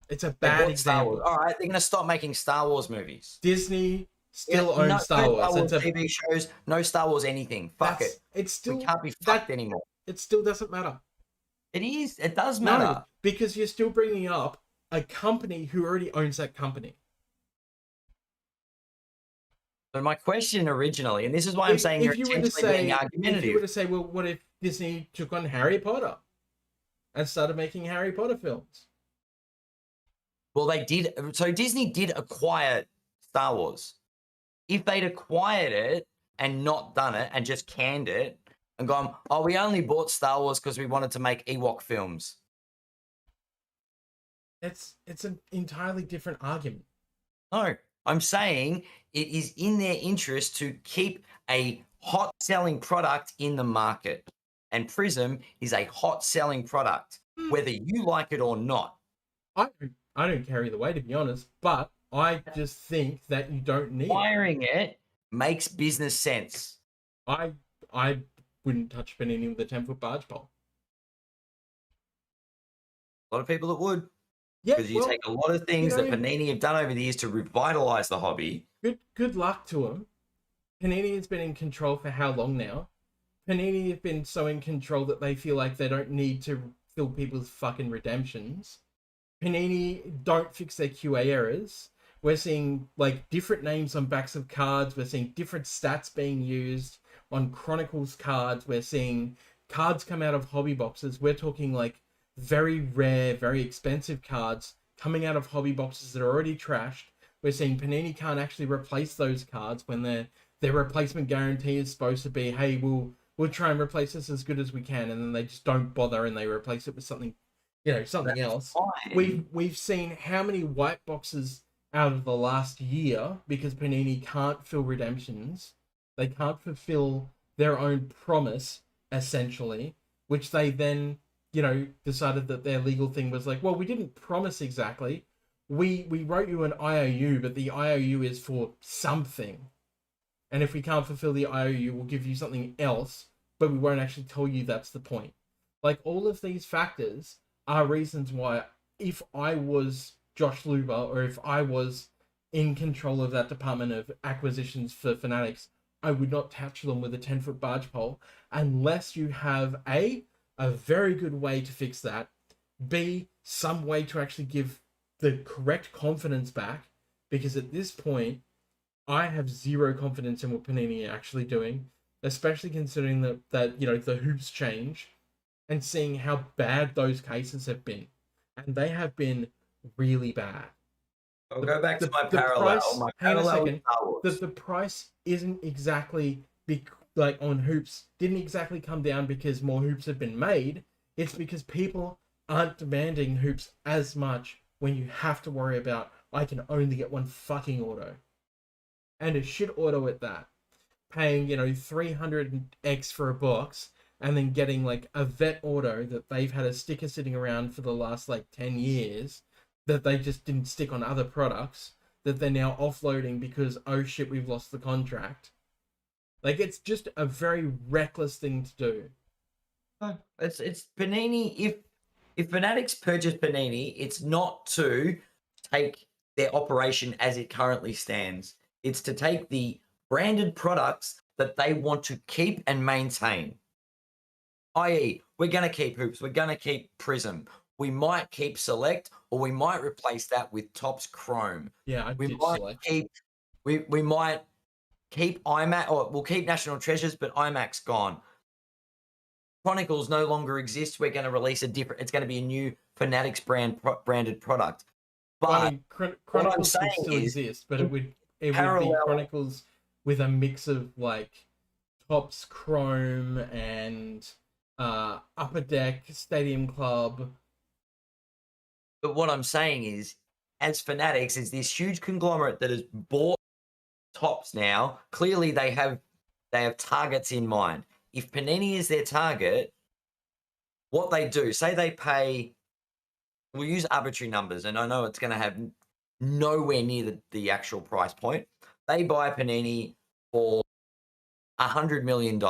It's a They bad bought Star Wars. example. All right, they're going to stop making Star Wars movies. Disney Yeah, still no, owns Star no Wars. Star Wars That's a TV shows, no Star Wars anything. Fuck that's it. it's We still can't be that fucked anymore. it still doesn't matter. It is. It does No, matter. because you're still bringing up a company who already owns that company. But my question originally, and this is why I'm saying you're intentionally being argumentative. if you were to say, well, what if Disney took on Harry Potter and started making Harry Potter films? Well, they did. So Disney did acquire Star Wars. If they'd acquired it and not done it and just canned it and gone, oh, we only bought Star Wars because we wanted to make Ewok films. It's an entirely different argument. No, I'm saying it is in their interest to keep a hot selling product in the market. And Prism is a hot selling product, whether you like it or not. I don't care either way, to be honest, but I just think that you don't need Acquiring it makes business sense. I wouldn't touch Panini with a 10-foot barge pole. A lot of people that would. Yeah, Because you take a lot of things that know, Panini have done over the years to revitalize the hobby. Good luck to them. Panini has been in control for how long now? Panini have been so in control that they feel like they don't need to fill people's fucking redemptions. Panini don't fix their QA errors. We're seeing like different names on backs of cards. We're seeing different stats being used on Chronicles cards. We're seeing cards come out of hobby boxes. We're talking like very rare, very expensive cards coming out of hobby boxes that are already trashed. We're seeing Panini can't actually replace those cards when their replacement guarantee is supposed to be, hey, we'll try and replace this as good as we can, and then they just don't bother and they replace it with something, something else. We've seen how many white boxes out of the last year because Panini can't fill redemptions. They can't fulfill their own promise, essentially, which they then decided that their legal thing was like, well, we didn't promise exactly. We wrote you an IOU, but the IOU is for something. And if we can't fulfill the IOU, we'll give you something else, but we won't actually tell you that's the point. Like, all of these factors are reasons why if I was Josh Luber or if I was in control of that department of acquisitions for Fanatics, I would not touch them with a 10-foot barge pole unless you have a very good way to fix that, B, some way to actually give the correct confidence back, because at this point, I have zero confidence in what Panini are actually doing, especially considering that the hoops change and seeing how bad those cases have been. And they have been really bad. I'll go back to my parallel. Hang on a second. The price isn't exactly like on hoops, didn't exactly come down because more hoops have been made. It's because people aren't demanding hoops as much when you have to worry about, I can only get one fucking auto. And a shit auto at that. Paying, 300x for a box and then getting like a vet auto that they've had a sticker sitting around for the last like 10 years that they just didn't stick on other products that they're now offloading because, oh shit, we've lost the contract. Like, it's just a very reckless thing to do. It's Panini. If Fanatics purchase Panini, it's not to take their operation as it currently stands. It's to take the branded products that they want to keep and maintain. I.e., we're going to keep Hoops. We're going to keep Prism. We might keep Select, or we might replace that with Topps Chrome. Yeah, we might Select. We might keep IMAX, or we'll keep National Treasures, but IMAX gone. Chronicles no longer exists. We're going to release it's going to be a new Fanatics branded product. But I mean, Chronicles would still exist, but it would be Chronicles with a mix of like Topps Chrome and Upper Deck, Stadium Club. But what I'm saying is, as Fanatics is this huge conglomerate that has bought Topps now, clearly they have targets in mind. If Panini is their target, what they do, say they pay, we'll use arbitrary numbers, and I know it's going to have nowhere near the actual price point. They buy Panini for $100 million.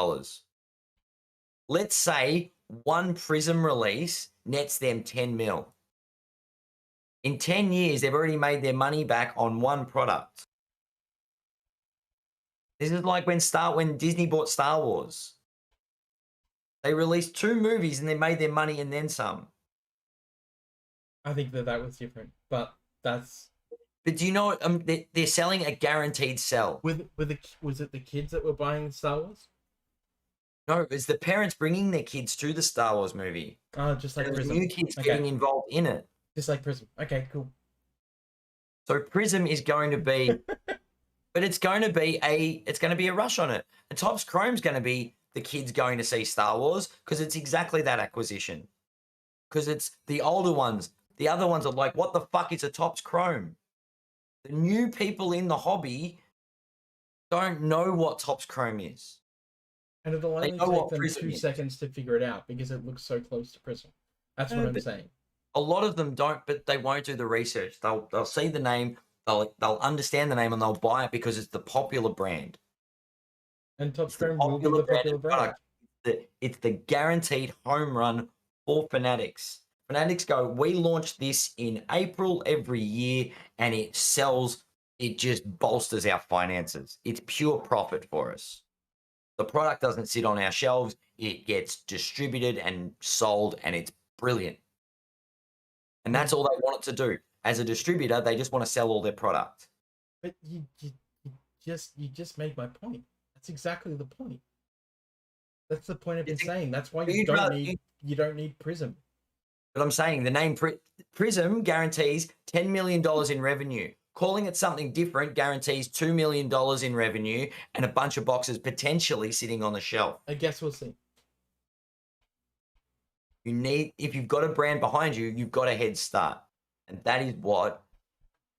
Let's say one Prism release nets them 10 mil. In 10 years, they've already made their money back on one product. This is like when Disney bought Star Wars. They released 2 movies and they made their money and then some. I think that was different, but that's. But do you know they're selling a guaranteed sell? Was it the kids that were buying Star Wars? No, it's the parents bringing their kids to the Star Wars movie. Oh, just like There's Prism. new kids getting involved in it. Just like Prism. Okay, cool. So Prism is going to be, but it's going to be a rush on it. And Topps Chrome's going to be the kids going to see Star Wars because it's exactly that acquisition. Because it's the older ones. The other ones are like, what the fuck is a Topps Chrome? The new people in the hobby don't know what Topps Chrome is. And it'll only take them 2 seconds to figure it out because it looks so close to Prism. That's what I'm saying. A lot of them don't, but they won't do the research. They'll see the name, they'll understand the name, and they'll buy it because it's the popular brand. And Topps Chrome will be the popular brand. It's the guaranteed home run for Fanatics. Fanatics go, we launched this in April every year, and it sells. It just bolsters our finances. It's pure profit for us. The product doesn't sit on our shelves. It gets distributed and sold, and it's brilliant. And that's all they want it to do. As a distributor, they just want to sell all their product. But you just made my point. That's exactly the point. That's the point I've been saying. That's why you don't need Prism. But I'm saying the name Prism guarantees $10 million in revenue. Calling it something different guarantees $2 million in revenue and a bunch of boxes potentially sitting on the shelf. I guess we'll see. If you've got a brand behind you, you've got a head start. And that is what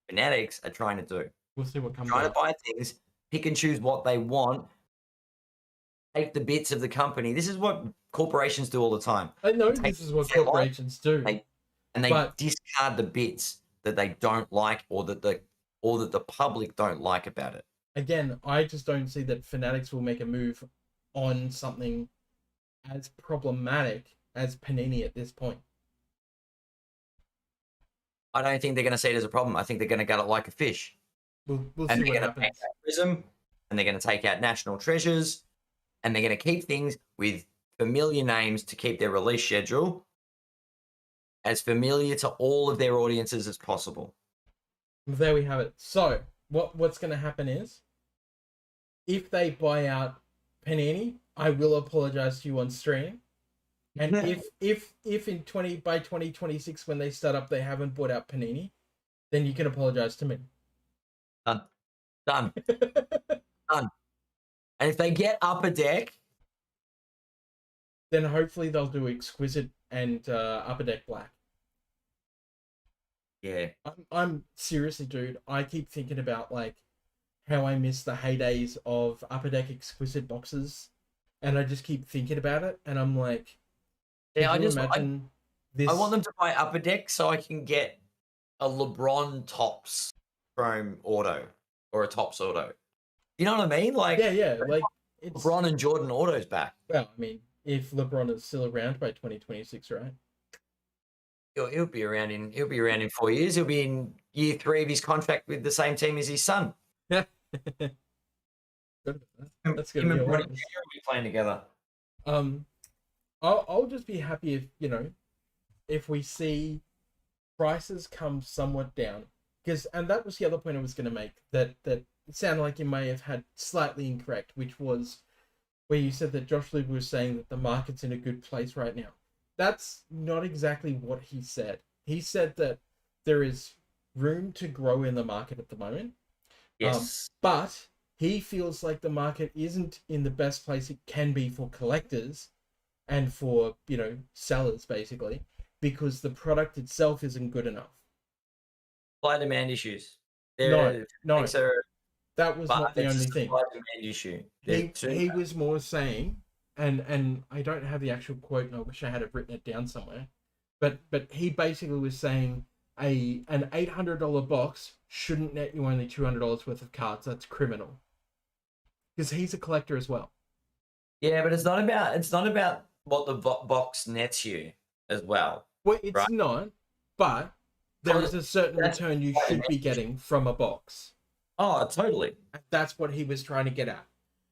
Fanatics are trying to do. We'll see what comes Trying to buy things, pick and choose what they want, take the bits of the company. This is what corporations do all the time. I know this is what corporations do. They discard the bits that they don't like or that the public don't like about it. Again, I just don't see that Fanatics will make a move on something as problematic as Panini at this point. I don't think they're going to see it as a problem. I think they're going to gut it like a fish. We'll see what happens. Take out Prism, and they're going to take out National Treasures, and they're going to keep things with familiar names to keep their release schedule as familiar to all of their audiences as possible. There we have it. So what's going to happen is, if they buy out Panini, I will apologize to you on stream. And if in by 2026 when they start up they haven't bought out Panini, then you can apologize to me. Done. Done. And if they get Upper Deck, then hopefully they'll do Exquisite and Upper Deck Black. Yeah. I'm seriously, dude. I keep thinking about like how I miss the heydays of Upper Deck Exquisite boxes, and I just keep thinking about it, and I'm like, yeah, I want them to buy Upper Deck so I can get a LeBron Topps Chrome auto or a Topps auto. You know what I mean? Like, yeah, like it's LeBron and Jordan autos back. Well, I mean, if LeBron is still around by 2026, right? He'll be around in 4 years. He'll be in year 3 of his contract with the same team as his son. Yeah. That's good. We'll be playing together. I'll just be happy if we see prices come somewhat down, and that was the other point I was going to make, that it sounded like you may have had slightly incorrect, which was where you said that Josh Luber was saying that the market's in a good place right now. That's not exactly what he said. He said that there is room to grow in the market at the moment. Yes. But he feels like the market isn't in the best place it can be for collectors and for, sellers, basically, because the product itself isn't good enough. Supply demand issues. No. That was not the only thing. Supply demand issue. He was more saying, and I don't have the actual quote, and I wish I had written it down somewhere, but he basically was saying an $800 box shouldn't net you only $200 worth of cards. That's criminal. Because he's a collector as well. Yeah, but it's not about what the box nets you as well. Well, it's not, but there is a certain That's return you quite should be getting from a box. Oh, totally. That's what he was trying to get at.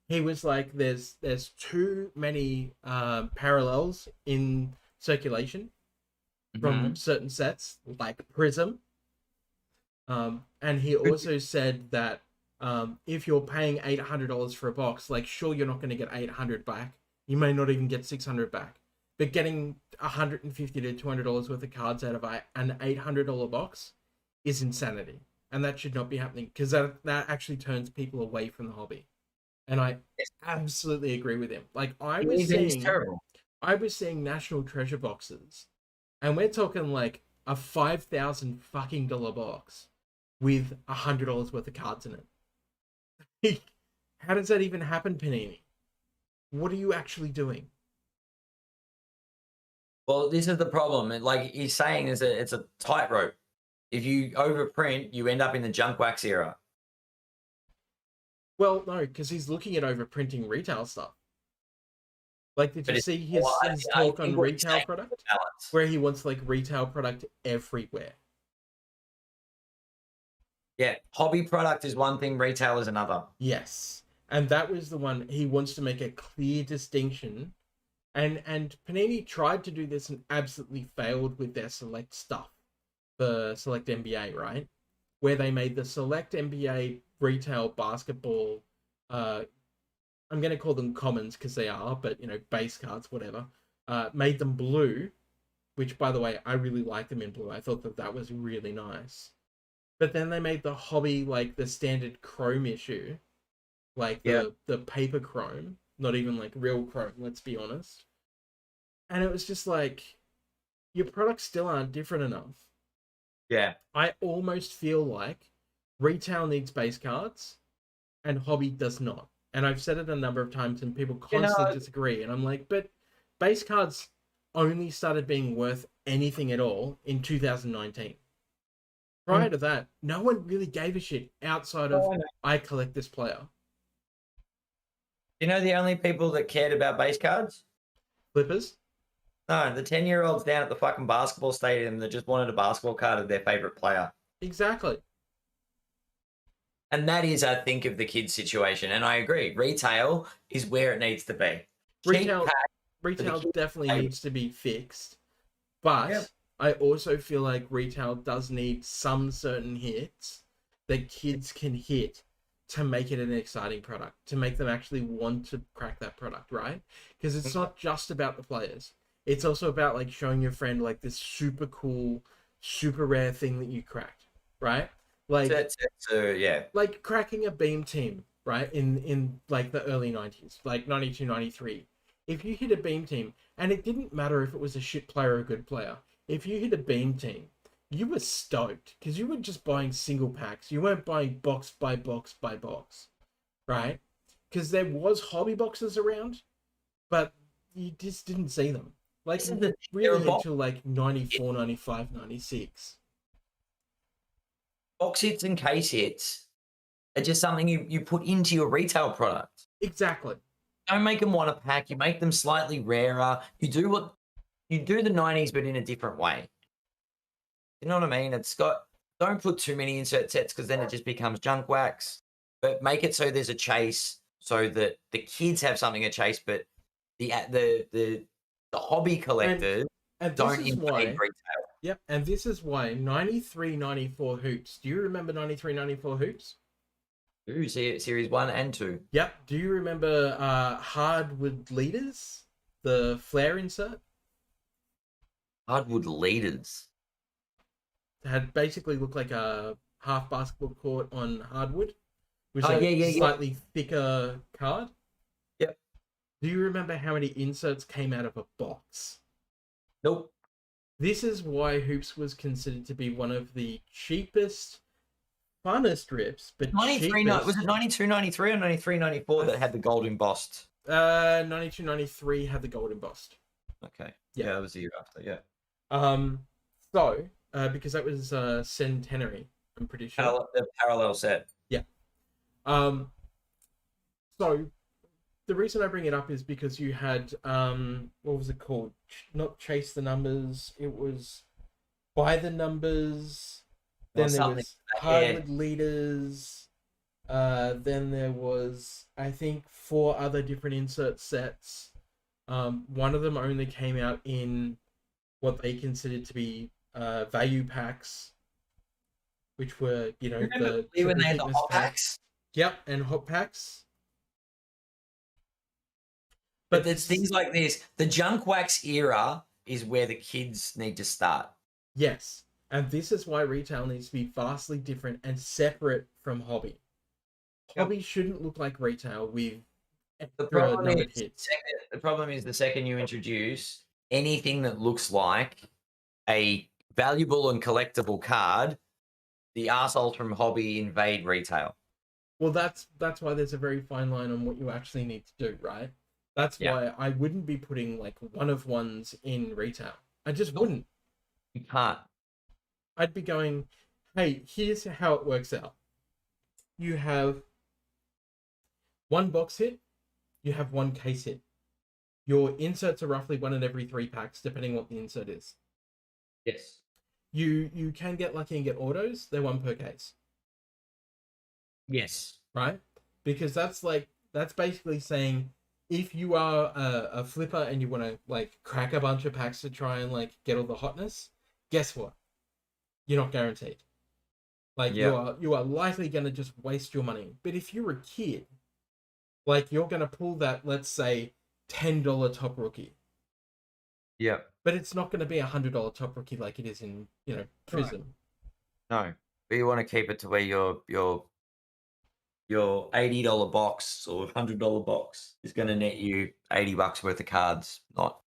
He was like, there's too many parallels in circulation from certain sets, like Prism. And he also said that if you're paying $800 for a box, like, sure, you're not going to get 800 back. You may not even get 600 back. But getting $150 to $200 worth of cards out of an $800 box is insanity. And that should not be happening, because that actually turns people away from the hobby. And I absolutely agree with him. Like, I was seeing National Treasure boxes, and we're talking like a $5,000 fucking box with $100 worth of cards in it. How does that even happen, Panini? What are you actually doing? Well, this is the problem. Like he's saying, it's a tightrope. If you overprint, you end up in the junk wax era. Well, no, because he's looking at overprinting retail stuff. Like, did you see his talk on retail product? Where he wants, like, retail product everywhere. Yeah, hobby product is one thing, retail is another. Yes. And that was the one he wants to make a clear distinction. And Panini tried to do this and absolutely failed with their select stuff. The Select NBA, right? Where they made the Select NBA retail basketball, I'm going to call them commons because they are, but, base cards, whatever, made them blue, which, by the way, I really liked them in blue. I thought that was really nice. But then they made the hobby, like, the standard chrome issue, like the paper chrome, not even, like, real chrome, let's be honest. And it was just like, your products still aren't different enough. Yeah. I almost feel like retail needs base cards and hobby does not. And I've said it a number of times and people constantly disagree. And I'm like, but base cards only started being worth anything at all in 2019. Prior to that, no one really gave a shit outside of, I collect this player. You know the only people that cared about base cards? Flippers? No, the 10-year-olds down at the fucking basketball stadium that just wanted a basketball card of their favorite player. Exactly. And that is, I think, of the kids' situation. And I agree. Retail is where it needs to be. Retail definitely needs to be fixed. But I also feel like retail does need some certain hits that kids can hit to make it an exciting product, to make them actually want to crack that product, right? Because it's not just about the players. It's also about, like, showing your friend, like, this super cool, super rare thing that you cracked, right? Like, like cracking a beam team, right? In like the early 90s, like 92, 93. If you hit a beam team, and it didn't matter if it was a shit player or a good player, if you hit a beam team, you were stoked because you were just buying single packs. You weren't buying box by box by box, right? Because there was hobby boxes around, but you just didn't see them. Like, really until like 94, 95, 96. Box hits and case hits are just something you put into your retail product. Exactly. Don't make them one a pack. You make them slightly rarer. You do the 90s, but in a different way. You know what I mean? Don't put too many insert sets because then it just becomes junk wax. But make it so there's a chase so that the kids have something to chase, but the hobby collectors don't invade retail. Yep, and this is why 93, 94 Hoops. Do you remember 93, 94 Hoops? Ooh, series 1 and 2. Yep. Do you remember Hardwood Leaders? The flare insert? Hardwood Leaders? It had basically looked like a half basketball court on hardwood. Which is a slightly thicker card. Yep. Do you remember how many inserts came out of a box? Nope. This is why Hoops was considered to be one of the cheapest, funnest rips, but 93, was it 92, 93 or 93, 94 that had the gold embossed? 92, 93 had the gold embossed. Okay. Yeah, that was the year after, yeah. So, because that was Centenary, I'm pretty sure. The parallel set. Yeah. So, the reason I bring it up is because you had, what was it called? Not Chase the Numbers. It was by the numbers. Or Then there something. was Yeah. hardwood leaders. Then there was, I think, 4 other different insert sets. One of them only came out in what they considered to be value packs, which were, you know, Remember the when triple they had the thickness hot pack. packs? Yep, and hot packs. But there's things like this. The junk wax era is where the kids need to start. Yes, and this is why retail needs to be vastly different and separate from hobby. Hobby shouldn't look like retail with The extra numbered hits. the problem is the second you introduce anything that looks like a valuable and collectible card, the assholes from hobby invade retail. Well, that's why there's a very fine line on what you actually need to do, right? That's why I wouldn't be putting like one of ones in retail. I just wouldn't. You can't. I'd be going, hey, here's how it works out. You have 1 box hit, you have 1 case hit. Your inserts are roughly 1 in every 3 packs, depending what the insert is. Yes. You can get lucky and get autos. They're 1 per case. Yes. Right? Because that's basically saying if you are a flipper and you want to like crack a bunch of packs to try and like get all the hotness, guess what? You're not guaranteed. Like you are likely going to just waste your money. But if you're a kid, like you're going to pull that, let's say, $10 top rookie. Yeah. But it's not going to be $100 top rookie like it is in, you know, Prism. No. But you want to keep it to where your $80 box or $100 box is going to net you $80 worth of cards, not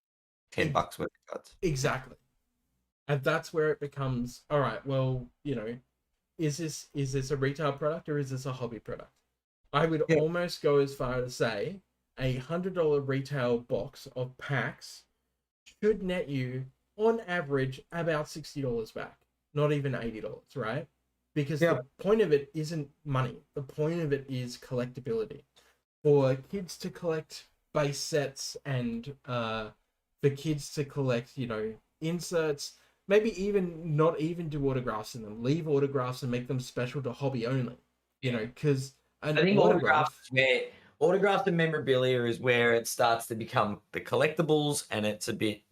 $10 worth of cards. Exactly. And that's where it becomes, all right, well, you know, is this a retail product or is this a hobby product? I would almost go as far as say a $100 retail box of packs should net you on average about $60 back, not even $80, right? Because the point of it isn't money. The point of it is collectability. For kids to collect base sets and for kids to collect, you know, inserts, maybe even not even do autographs in them. Leave autographs and make them special to hobby only. You know, because I think autographs and memorabilia is where it starts to become the collectibles, and it's a bit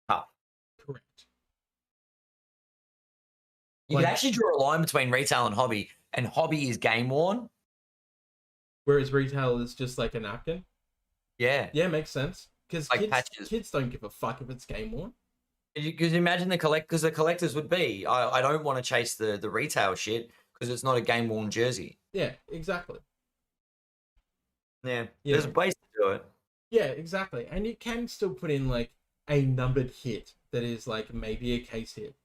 tough. Correct. You can actually draw a line between retail and hobby is game worn. Whereas retail is just like a napkin. Yeah. Yeah, makes sense. Because like kids don't give a fuck if it's game worn. Because imagine the collectors would be, I don't want to chase the retail shit because it's not a game worn jersey. Yeah, exactly. Yeah, there's ways to do it. Yeah, exactly. And you can still put in like a numbered hit that is like maybe a case hit.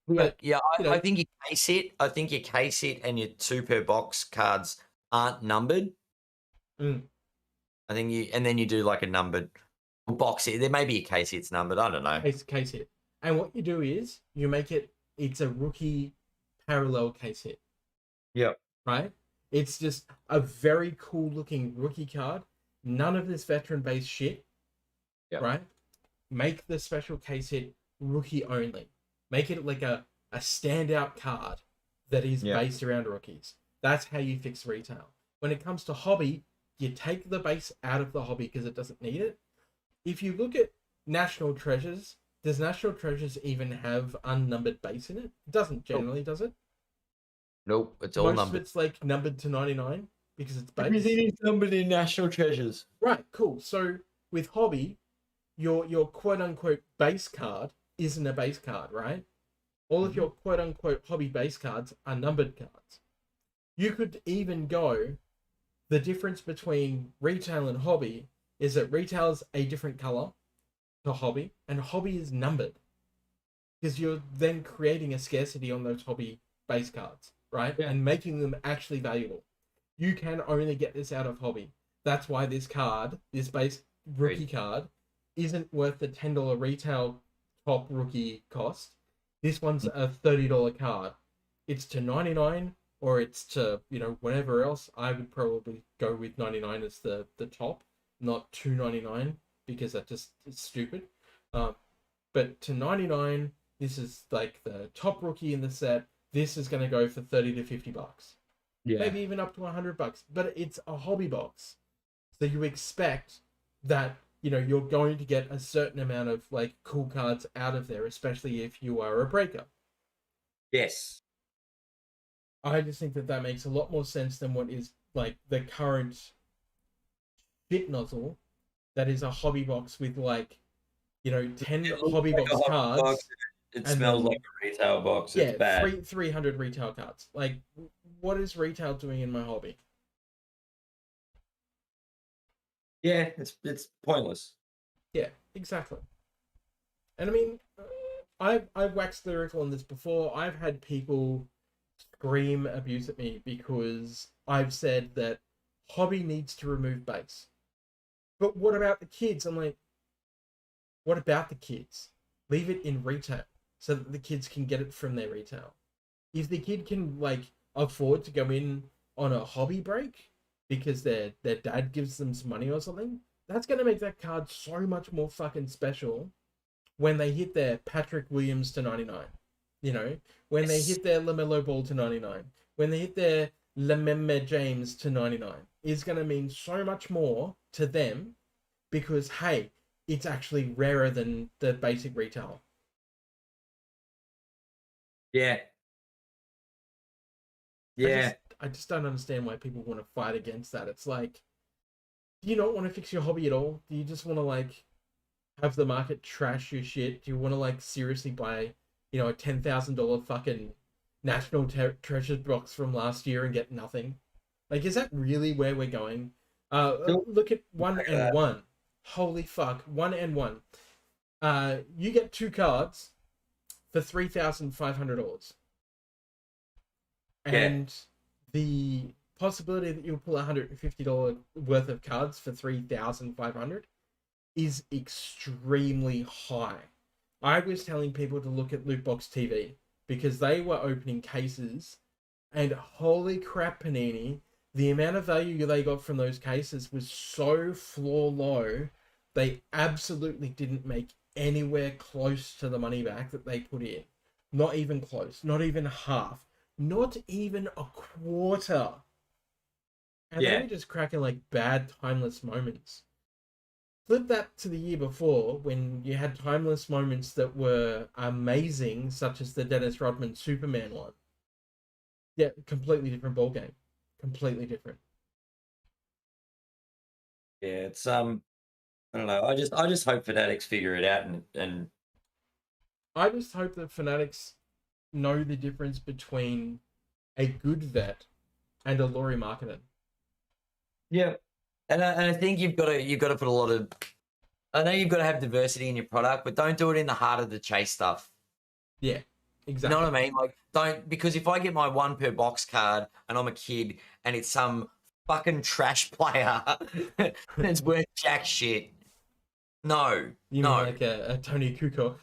But I think your case hit and your 2 per box cards aren't numbered. I think you do like a numbered box hit. There may be a case hit's numbered. I don't know. Case hit. And what you do is you make it's a rookie parallel case hit. Yep. Right? It's just a very cool looking rookie card. None of this veteran based shit. Yep. Right? Make the special case hit rookie only. Make it like a standout card that is based around rookies. That's how you fix retail. When it comes to hobby, you take the base out of the hobby because it doesn't need it. If you look at National Treasures, does National Treasures even have unnumbered base in it? It doesn't generally, does it? Nope, it's all numbered. Most of it's like numbered to 99 because it's base. Everything is numbered in National Treasures. Right, cool. So with hobby, your quote unquote base card isn't a base card, right? All of your quote unquote hobby base cards are numbered cards. You could even go, the difference between retail and hobby is that retail's a different color to hobby, and hobby is numbered. Because you're then creating a scarcity on those hobby base cards, right? Yeah. And making them actually valuable. You can only get this out of hobby. That's why this card, this base rookie card, isn't worth the $10 retail top rookie cost. This one's a $30 card. It's to 99 or it's to, you know, whatever else. I would probably go with 99 as the top, not $2.99 because that just is stupid. But to 99, this is like the top rookie in the set. This is going to go for 30 to $50. Yeah. Maybe even up to $100. But it's a hobby box. So you expect that, you're going to get a certain amount of like cool cards out of there, especially if you are a breaker. Yes. I just think that makes a lot more sense than what is like the current shit nozzle that is a hobby box with like, 10 hobby box cards. Box. It smells like a retail box. It's bad. 300 retail cards. Like, what is retail doing in my hobby? Yeah, it's pointless. Yeah, exactly. And I mean, I've waxed lyrical on this before. I've had people scream abuse at me because I've said that hobby needs to remove base. But what about the kids? I'm like, what about the kids? Leave it in retail so that the kids can get it from their retail. If the kid can like afford to go in on a hobby break because their dad gives them some money or something, that's going to make that card so much more fucking special when they hit their Patrick Williams to 99. When they hit their LaMelo Ball to 99, when they hit their Lamembe James to 99, is going to mean so much more to them because, hey, it's actually rarer than the basic retail. Yeah. Yeah. I just don't understand why people want to fight against that. It's like, do you not want to fix your hobby at all? Do you just want to like have the market trash your shit? Do you want to like seriously buy, a $10,000 fucking National Treasure box from last year and get nothing? Like, is that really where we're going? Look at 1 and 1. Holy fuck, 1 and 1. You get 2 cards for $3,500. And the possibility that you'll pull $150 worth of cards for $3,500 is extremely high. I was telling people to look at Lootbox TV because they were opening cases, and holy crap, Panini, the amount of value they got from those cases was so floor low, they absolutely didn't make anywhere close to the money back that they put in. Not even close, not even half, not even a quarter. And they were just cracking like bad timeless moments. Flip that to the year before when you had timeless moments that were amazing, such as the Dennis Rodman Superman one. Yeah, completely different ballgame. Completely different. Yeah, it's I don't know. I just hope Fanatics figure it out and I just hope that Fanatics know the difference between a good vet and a Lauri Markkanen. Yeah. And I think you've got to put a lot of. I know you've got to have diversity in your product, but don't do it in the heart of the chase stuff. Yeah, exactly. You know what I mean? Like, don't, because if I get my 1 per box card and I'm a kid and it's some fucking trash player, it's worth jack shit. No, you mean like a Tony Kukoc?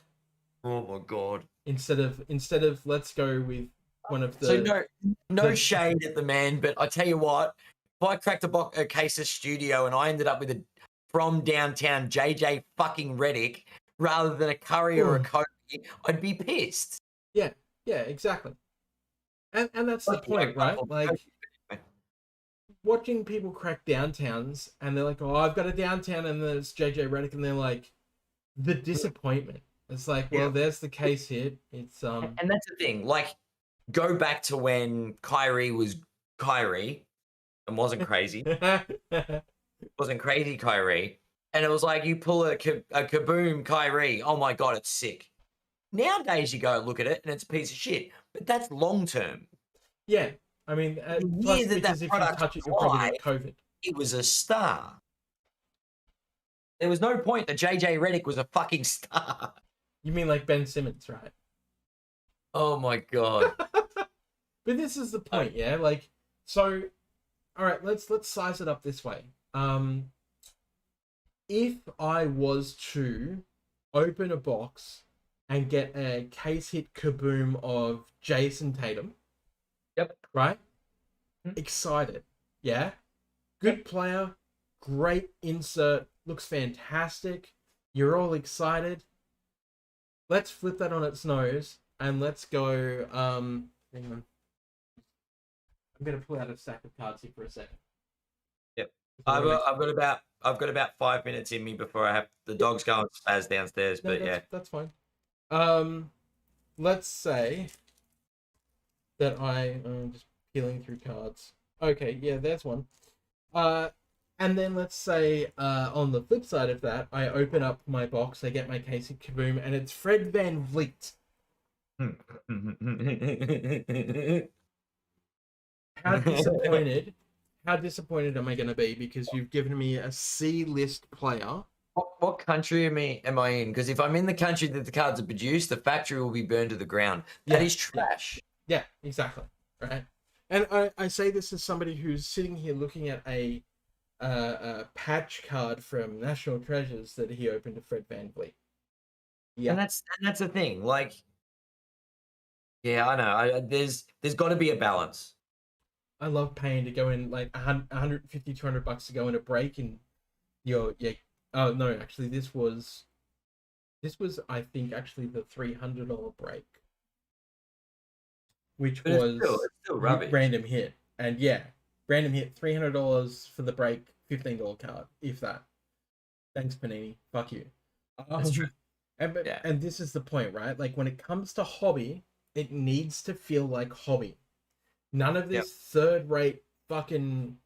Oh my god! Instead of let's go with one of the. So no shade at the man, but I tell you what. If I cracked a case of Studio and I ended up with a from downtown JJ fucking Redick rather than a Curry or a Kobe, I'd be pissed. Yeah, exactly. And that's the point, right? Like watching people crack downtowns and they're like, oh, I've got a downtown and there's JJ Redick, and they're like, the disappointment. It's like, well, there's the case hit. It's And that's the thing. Like, go back to when Kyrie was Kyrie. And wasn't crazy. Wasn't crazy Kyrie. And it was like you pull a kaboom Kyrie. Oh my god, it's sick. Nowadays you go look at it and it's a piece of shit. But that's long term. Yeah. I mean, plus because if you touch it, you'll probably get COVID. It was a star. There was no point that JJ Redick was a fucking star. You mean like Ben Simmons, right? Oh my god. But this is the point, yeah? Like, so all right, let's size it up this way. If I was to open a box and get a case hit kaboom of Jason Tatum, right? Excited, yeah? Good player, great insert, looks fantastic. You're all excited. let's flip that on its nose and let's go. Hang on. I'm gonna pull out a stack of cards here for a second. Yep. So I wanna I've got about 5 minutes in me before I have the dog's going spaz downstairs. no, But yeah, that's fine. Let's say that I'm just peeling through cards. Okay, yeah, there's one. And then let's say on the flip side of that, I open up my box, I get my case of Kaboom, and it's Fred Van Vliet. How disappointed? How disappointed am I going to be because you've given me a C-list player? What country am I in? Because if I'm in the country that the cards are produced, the factory will be burned to the ground. That is trash. Yeah, exactly. Right. And I say this as somebody who's sitting here looking at a patch card from National Treasures that he opened to Fred Van Vliet. Yeah, and that's the thing. Like, yeah, I know. There's got to be a balance. I love paying to go in like 150, 200 bucks to go in a break and oh no, actually this was I think actually the $300 break, which but was it's still rubbish. Random hit. And yeah, random hit, $300 for the break, $15 card, if that. Thanks, Panini. Fuck you. That's true. And this is the point, right? Like when it comes to hobby, it needs to feel like hobby. None of this third-rate fucking,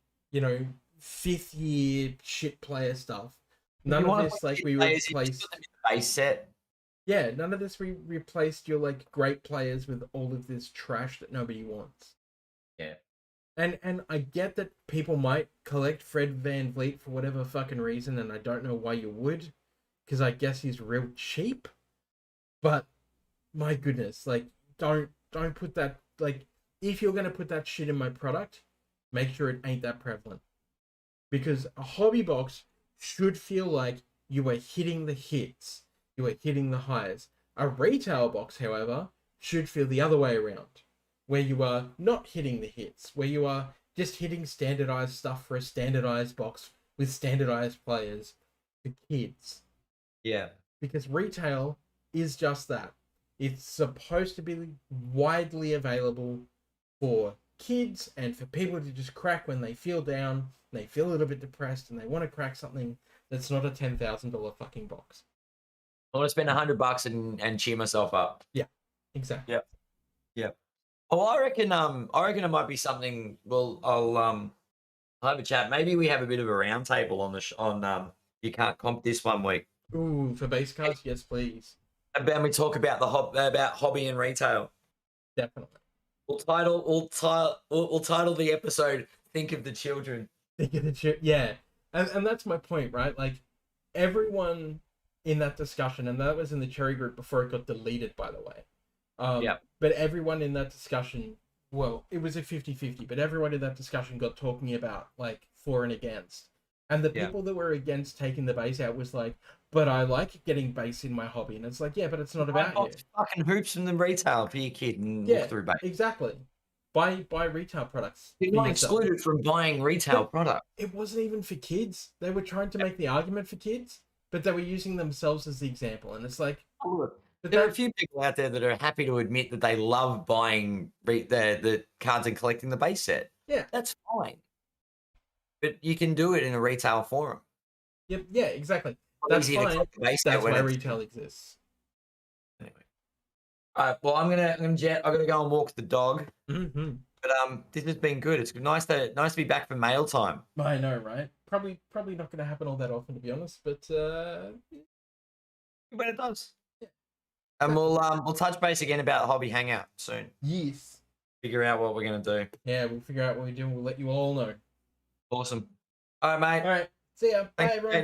fifth-year shit player stuff. None of this like we replaced base set. Yeah, none of this replaced your like great players with all of this trash that nobody wants. Yeah. And I get that people might collect Fred Van Vliet for whatever fucking reason, and I don't know why you would, because I guess he's real cheap. But my goodness, like don't put that, like, if you're gonna put that shit in my product, make sure it ain't that prevalent. Because a hobby box should feel like you are hitting the hits, you are hitting the highs. A retail box, however, should feel the other way around, where you are not hitting the hits, where you are just hitting standardized stuff for a standardized box with standardized players for kids. Yeah. Because retail is just that. It's supposed to be widely available for kids and for people to just crack when they feel down, they feel a little bit depressed, and they want to crack something that's not a $10,000 fucking box. I want to spend $100 and cheer myself up. Yeah, exactly. Yeah. Oh, I reckon it might be something. Well, I'll have a chat. Maybe we have a bit of a round table on You Can't Comp this 1 week. Ooh, for base cards, yes, please. And we talk about about hobby and retail. Definitely. We'll title the episode "Think of the Children." Think of the yeah, and that's my point, right? Like everyone in that discussion, and that was in the Cherry Group before it got deleted, by the way. But everyone in that discussion, well, it was a 50-50, but everyone in that discussion got talking about like for and against. And the people that were against taking the base out was like, but I like getting base in my hobby. And it's like, yeah, but it's not about you. Fucking hoops from the retail for your kid and look through base. Exactly. Buy retail products. You're not excluded from buying retail product. It wasn't even for kids. They were trying to make the argument for kids, but they were using themselves as the example. And it's like, there are a few people out there that are happy to admit that they love buying the cards and collecting the base set. Yeah. That's fine. But you can do it in a retail forum. Yep. Yeah, exactly. That's fine. That's why retail exists. Anyway. All right. Well, I'm gonna go and walk the dog. Mm-hmm. But this has been good. It's nice to be back for mail time. I know, right? Probably not gonna happen all that often, to be honest. But it does. Yeah. And we'll touch base again about Hobby Hangout soon. Yes. Figure out what we're gonna do. Yeah, we'll figure out what we do and we'll let you all know. Awesome. All right, mate. All right. See ya. Thanks. Bye, everyone.